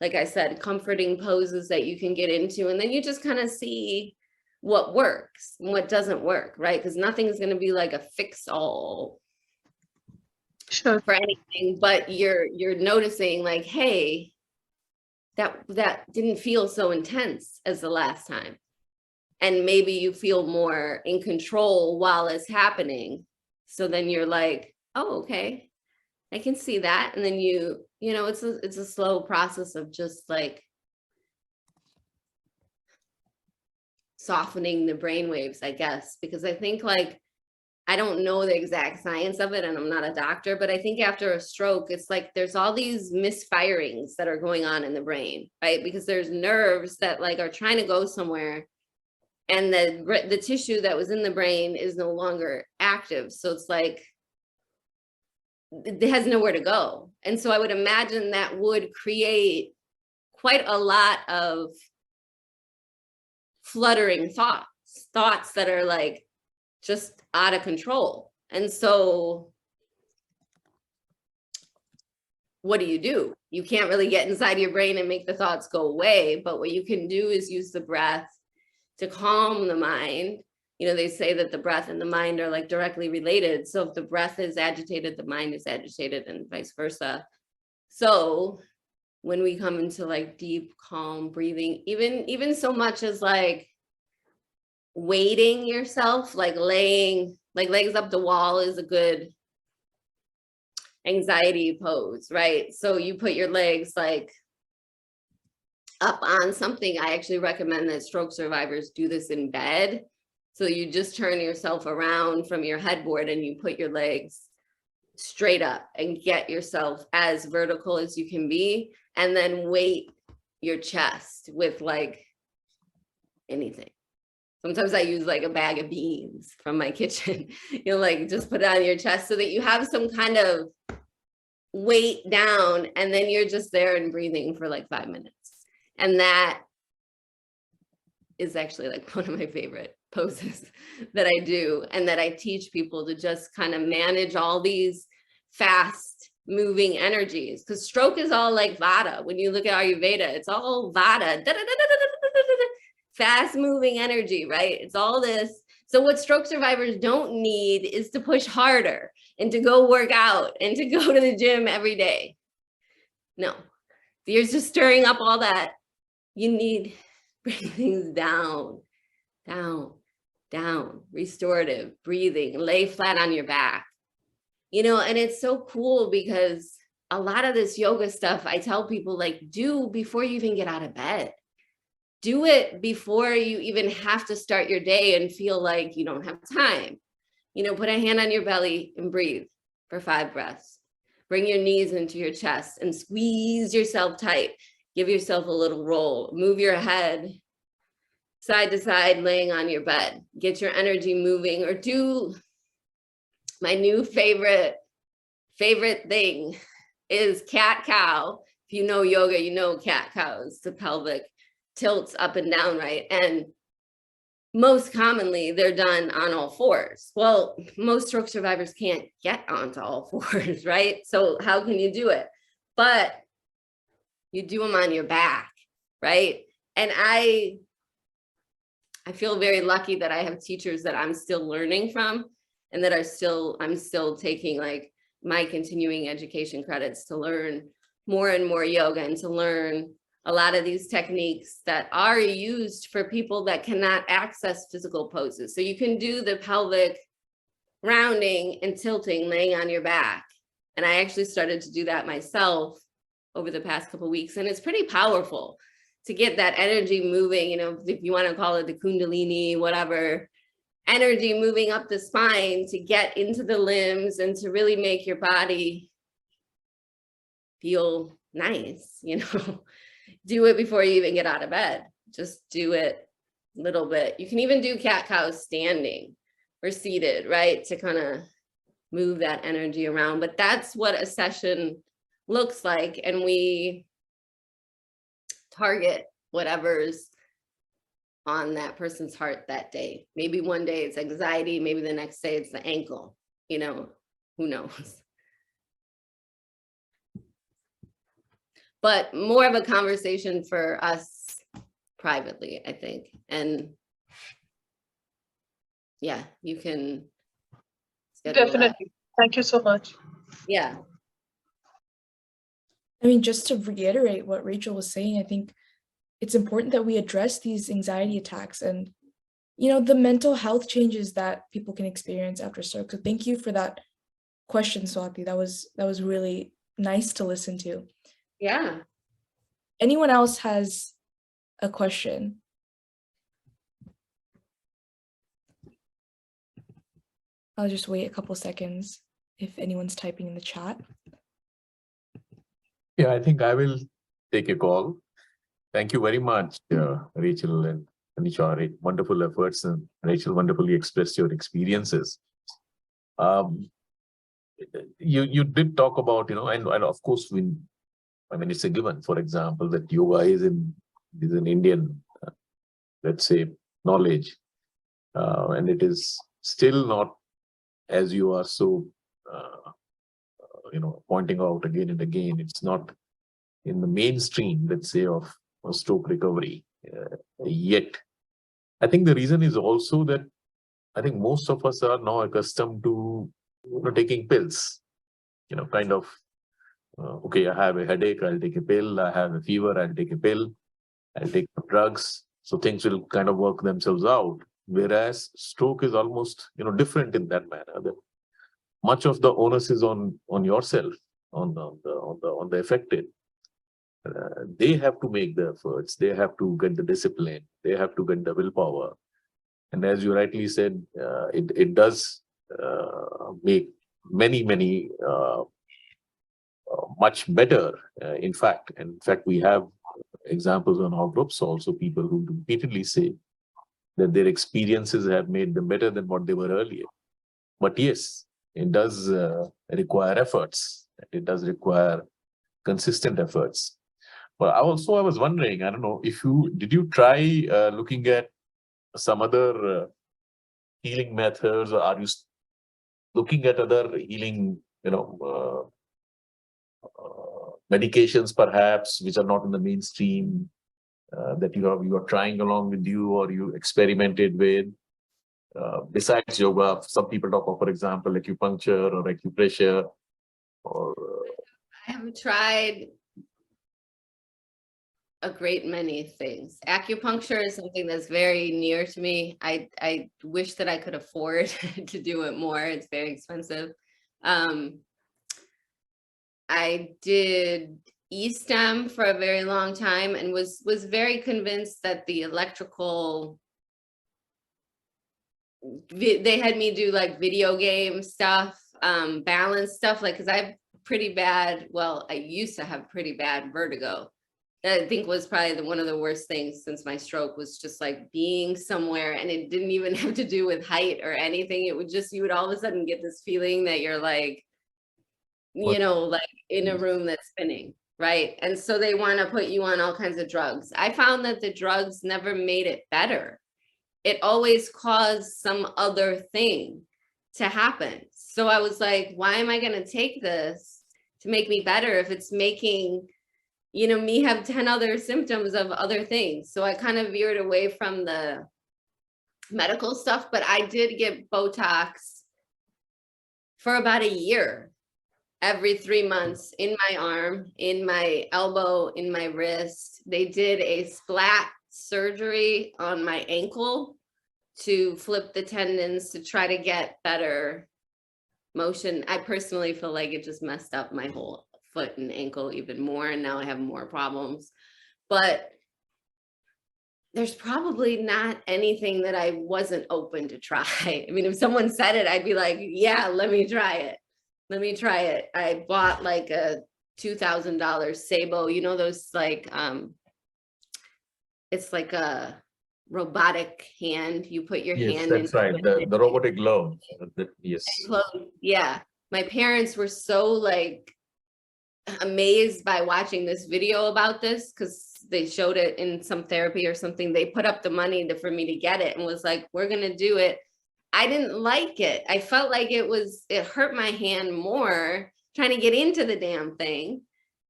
S2: like I said, comforting poses that you can get into, and then you just kind of see what works and what doesn't work, right? Because nothing's going to be like a fix-all
S5: Sure.
S2: for anything, but you're noticing like, hey, that didn't feel so intense as the last time. And maybe you feel more in control while it's happening. So then you're like, oh, okay, I can see that. And then you know, it's a slow process of just like softening the brain waves, I guess, because I think like, I don't know the exact science of it and I'm not a doctor, but I think after a stroke, it's like there's all these misfirings that are going on in the brain, right? Because there's nerves that like are trying to go somewhere and the tissue that was in the brain is no longer active. So it's like, it has nowhere to go. And so I would imagine that would create quite a lot of fluttering thoughts that are like just out of control. And so what do? You can't really get inside your brain and make the thoughts go away, but what you can do is use the breath to calm the mind. You know, they say that the breath and the mind are like directly related. So if the breath is agitated, the mind is agitated and vice versa. So when we come into like deep, calm breathing, even so much as like weighting yourself, like laying like legs up the wall is a good anxiety pose, right? So you put your legs like up on something. I actually recommend that stroke survivors do this in bed. So you just turn yourself around from your headboard and you put your legs straight up and get yourself as vertical as you can be, and then weight your chest with like anything. Sometimes I use like a bag of beans from my kitchen. You'll like just put it on your chest so that you have some kind of weight down, and then you're just there and breathing for like 5 minutes. And that is actually like one of my favorite poses that I do, and that I teach people to just kind of manage all these fast moving energies, because stroke is all like Vata. When you look at Ayurveda, it's all Vata, fast moving energy, right? It's all this. So what stroke survivors don't need is to push harder and to go work out and to go to the gym every day. No, you're just stirring up all that. You need bring things down, restorative breathing, lay flat on your back. You know, and it's so cool because a lot of this yoga stuff, I tell people like, do before you even get out of bed. Do it before you even have to start your day and feel like you don't have time. You know, put a hand on your belly and breathe for 5 breaths. Bring your knees into your chest and squeeze yourself tight. Give yourself a little roll. Move your head side to side, laying on your bed. Get your energy moving, or do my new favorite thing is cat cow. If you know yoga, you know cat cows, the pelvic tilts up and down, right? And most commonly they're done on all fours. Well, most stroke survivors can't get onto all fours, right? So how can you do it? But you do them on your back, right? And I feel very lucky that I have teachers that I'm still learning from, and that I'm still taking like my continuing education credits to learn more and more yoga, and to learn a lot of these techniques that are used for people that cannot access physical poses. So you can do the pelvic rounding and tilting, laying on your back. And I actually started to do that myself over the past couple of weeks. And it's pretty powerful to get that energy moving, you know, if you want to call it the Kundalini, whatever, energy moving up the spine to get into the limbs and to really make your body feel nice, you know. Do it before you even get out of bed. Just do it a little bit. You can even do cat cows standing or seated, right? To kind of move that energy around. But that's what a session looks like. And we target whatever's on that person's heart that day. Maybe one day it's anxiety, maybe the next day it's the ankle, you know, who knows? But more of a conversation for us privately, I think. And yeah, you can schedule that.
S5: Definitely. Thank you so much.
S2: Yeah.
S3: I mean, just to reiterate what Rachel was saying, I think it's important that we address these anxiety attacks and, you know, the mental health changes that people can experience after stroke. So thank you for that question, Swati. That was really nice to listen to.
S2: Yeah.
S3: Anyone else has a question? I'll just wait a couple seconds if anyone's typing in the chat.
S1: Yeah, I think I will take a call. Thank you very much, Rachel and Tanisha. Wonderful efforts, and Rachel wonderfully expressed your experiences. You did talk about, you know, and of course, I mean, it's a given, for example, that yoga is an Indian, let's say, knowledge, and it is still not, as you are so, you know, pointing out again and again, it's not in the mainstream, let's say, of stroke recovery yet. I think the reason is also that I think most of us are now accustomed to, you know, taking pills, you know, kind of, okay, I have a headache, I'll take a pill. I have a fever, I'll take a pill. I'll take drugs. So things will kind of work themselves out. Whereas stroke is almost, you know, different in that manner. That much of the onus is on yourself, on the affected. They have to make the efforts. They have to get the discipline. They have to get the willpower. And as you rightly said, it does make many much better. In fact, we have examples on our groups also, people who repeatedly say that their experiences have made them better than what they were earlier. But yes, it does require efforts. It does require consistent efforts. But I was wondering, I don't know, did you try looking at some other healing methods, or are you looking at other healing, you know, medications perhaps, which are not in the mainstream, that you are trying along with you, or you experimented with, besides yoga? Some people talk of, for example, acupuncture or acupressure, or
S2: I have tried a great many things. Acupuncture is something that's very near to me. I wish that I could afford to do it more. It's very expensive. I did e-stem for a very long time and was very convinced that the electrical, they had me do like video game stuff, balance stuff, like, because I have pretty bad, well, I used to have pretty bad vertigo. That I think was probably one of the worst things since my stroke, was just like being somewhere, and it didn't even have to do with height or anything. It would just, you would all of a sudden get this feeling that you're like, you know, like in a room that's spinning, right? And so they want to put you on all kinds of drugs. I found that the drugs never made it better. It always caused some other thing to happen. So I was like, why am I going to take this to make me better if it's making, you know, me have 10 other symptoms of other things? So I kind of veered away from the medical stuff, but I did get Botox for about a year, every 3 months, in my arm, in my elbow, in my wrist. They did a splat surgery on my ankle to flip the tendons to try to get better motion. I personally feel like it just messed up my whole foot and ankle even more, and now I have more problems. But there's probably not anything that I wasn't open to try. I mean, if someone said it, I'd be like, yeah, let me try it. Let me try it. I bought like a $2,000 Sabo, you know, those like, it's like a robotic hand. You put your hand in.
S1: That's right. The robotic glove. Yes.
S2: Yeah. My parents were so like amazed by watching this video about this, because they showed it in some therapy or something. They put up the money for me to get it and was like, we're going to do it. I didn't like it. I felt like it hurt my hand more trying to get into the damn thing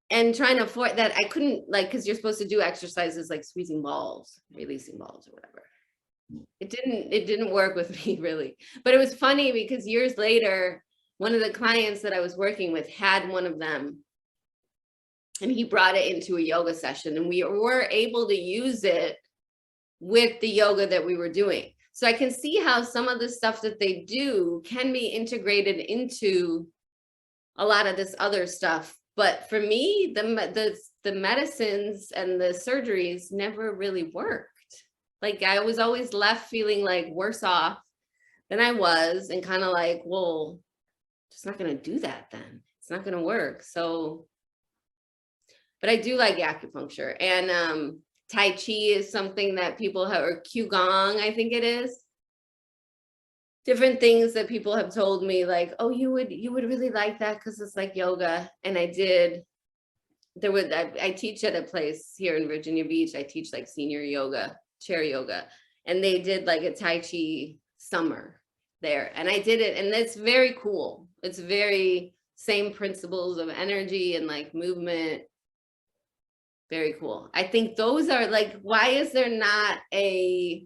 S2: and trying to afford that. I couldn't, like, because you're supposed to do exercises like squeezing balls, releasing balls or whatever. It didn't work with me really. But it was funny because years later, one of the clients that I was working with had one of them. and he brought it into a yoga session, and we were able to use it with the yoga that we were doing. So I can see how some of the stuff that they do can be integrated into a lot of this other stuff. But for me, the medicines and the surgeries never really worked. Like I was always left feeling like worse off than I was, and kind of like, well, it's not going to do that then. It's not going to work. So, but I do like acupuncture, and Tai Chi is something that people have, or Qigong, I think it is. Different things that people have told me, like, oh, you would really like that because it's like yoga. And I did. I teach at a place here in Virginia Beach. I teach like senior yoga, chair yoga, and they did like a Tai Chi summer there, and I did it, and it's very cool. It's very same principles of energy and like movement. Very cool. I think those are like, why is there not a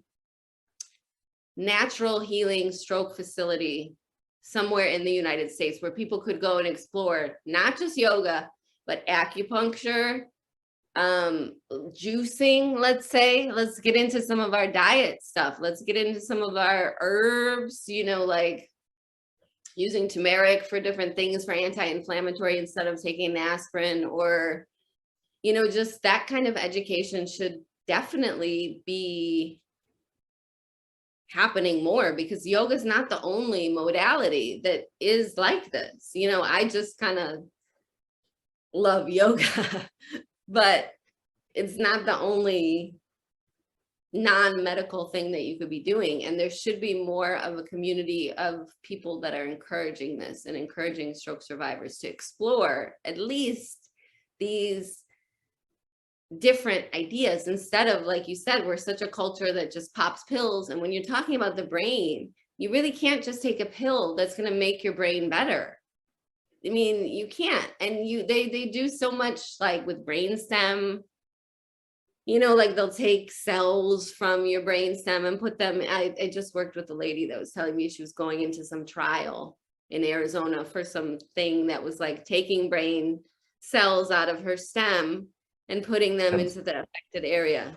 S2: natural healing stroke facility somewhere in the United States where people could go and explore not just yoga, but acupuncture, juicing, let's say. Let's get into some of our diet stuff. Let's get into some of our herbs, you know, like using turmeric for different things for anti-inflammatory instead of taking aspirin, or, you know, just that kind of education should definitely be happening more, because yoga is not the only modality that is like this. You know, I just kind of love yoga, but it's not the only non-medical thing that you could be doing. And there should be more of a community of people that are encouraging this and encouraging stroke survivors to explore at least these different ideas, instead of, like you said, we're such a culture that just pops pills. And when you're talking about the brain, you really can't just take a pill that's going to make your brain better. I mean, you can't. And they do so much, like with brainstem, you know, like they'll take cells from your brainstem and put them. I just worked with a lady that was telling me she was going into some trial in Arizona for something that was like taking brain cells out of her stem and putting them into the affected area,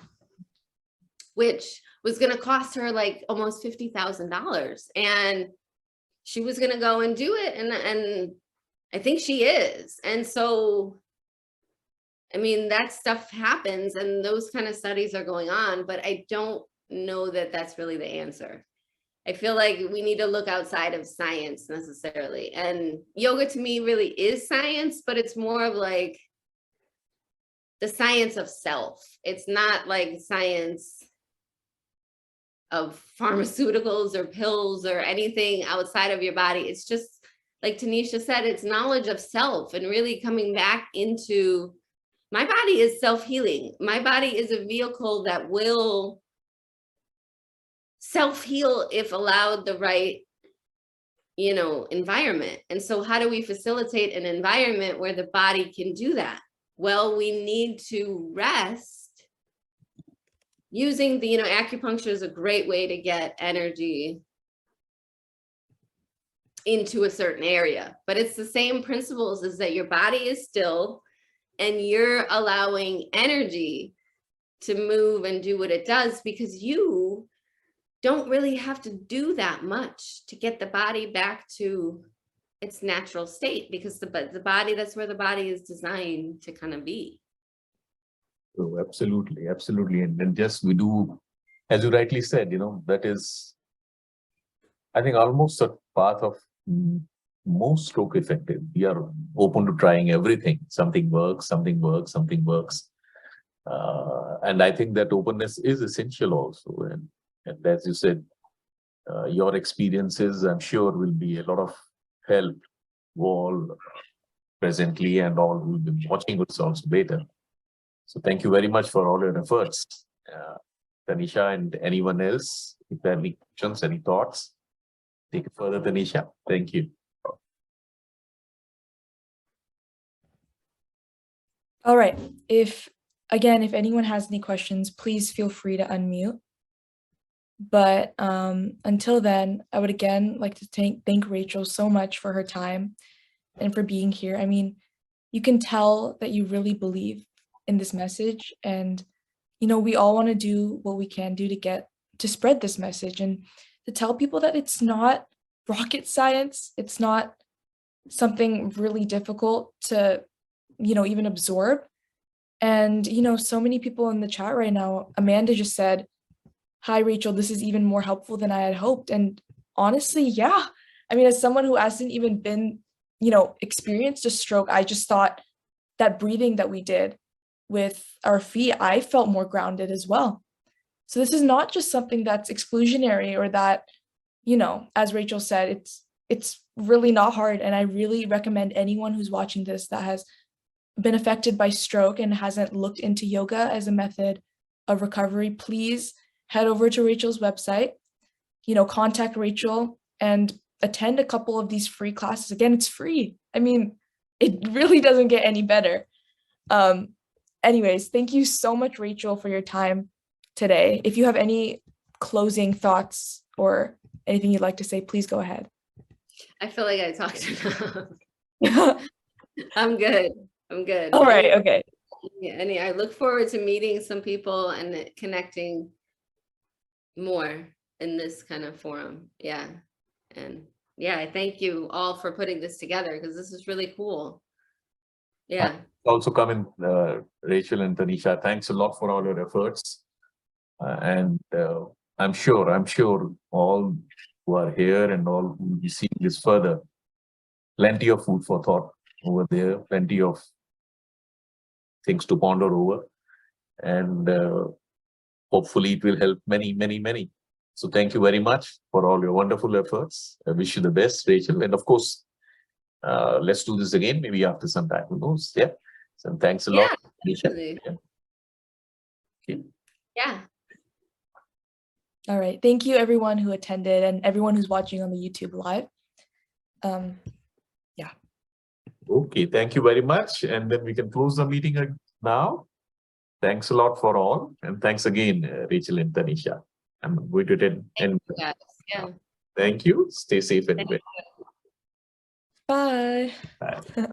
S2: which was going to cost her like almost $50,000. And she was going to go and do it. And I think she is. And so, I mean, that stuff happens, and those kind of studies are going on, but I don't know that that's really the answer. I feel like we need to look outside of science necessarily. And yoga to me really is science, but it's more of like the science of self. It's not like science of pharmaceuticals or pills or anything outside of your body. It's just, like Tanisha said, it's knowledge of self and really coming back into, my body is self-healing. My body is a vehicle that will self-heal if allowed the right, you know, environment. And so how do we facilitate an environment where the body can do that? Well, we need to rest using the, you know, acupuncture is a great way to get energy into a certain area, but it's the same principles, is that your body is still and you're allowing energy to move and do what it does, because you don't really have to do that much to get the body back to its natural state, because the body, that's where the body is designed to kind of be.
S1: Oh, absolutely, absolutely. And then just we do, as you rightly said, you know, that is, I think, almost a path of most stroke effective. We are open to trying everything. Something works, something works, something works. And I think that openness is essential also. And as you said, your experiences, I'm sure, will be a lot of help to all presently and all who will be watching us also later. So thank you very much for all your efforts, Tanisha, and anyone else. If there are any questions, any thoughts, take it further, Tanisha. Thank you.
S3: All right. If anyone has any questions, please feel free to unmute. But until then, I would again like to thank Rachel so much for her time and for being here. I mean, You can tell that you really believe in this message, and we all want to do what we can do to spread this message and to tell people that it's not rocket science. It's not something really difficult to even absorb. And so many people in the chat right now. Amanda just said, "Hi Rachel, this is even more helpful than I had hoped." And honestly, yeah, I mean, as someone who hasn't even been experienced a stroke, I just thought that breathing that we did with our feet, I felt more grounded as well. So this is not just something that's exclusionary or that, as Rachel said, it's really not hard. And I really recommend anyone who's watching this that has been affected by stroke and hasn't looked into yoga as a method of recovery, please head over to Rachel's website, contact Rachel and attend a couple of these free classes. Again, it's free. I mean, it really doesn't get any better. Anyways, thank you so much, Rachel, for your time today. If you have any closing thoughts or anything you'd like to say, please go ahead.
S2: I feel like I talked enough. I'm good.
S3: All right. Okay.
S2: Yeah, I look forward to meeting some people and connecting more in this kind of forum. Yeah. And yeah, I thank you all for putting this together because this is really cool. Yeah.
S1: Also come in, Rachel and Tanisha, thanks a lot for all your efforts. And I'm sure all who are here and all who will be seeing this further, plenty of food for thought over there, plenty of things to ponder over. And hopefully it will help many, many, many. So thank you very much for all your wonderful efforts. I wish you the best, Rachel. And of course, let's do this again, maybe after some time, who knows? Yeah. So thanks a lot.
S2: Definitely.
S1: Yeah. Okay.
S2: Yeah.
S3: All right. Thank you, everyone who attended and everyone who's watching on the YouTube live. Yeah.
S1: Okay, thank you very much. And then we can close the meeting now. Thanks a lot for all. And thanks again, Rachel and Tanisha. I'm going to end.
S2: Yeah.
S1: Thank you. Stay safe and well.
S3: Bye.
S1: Bye.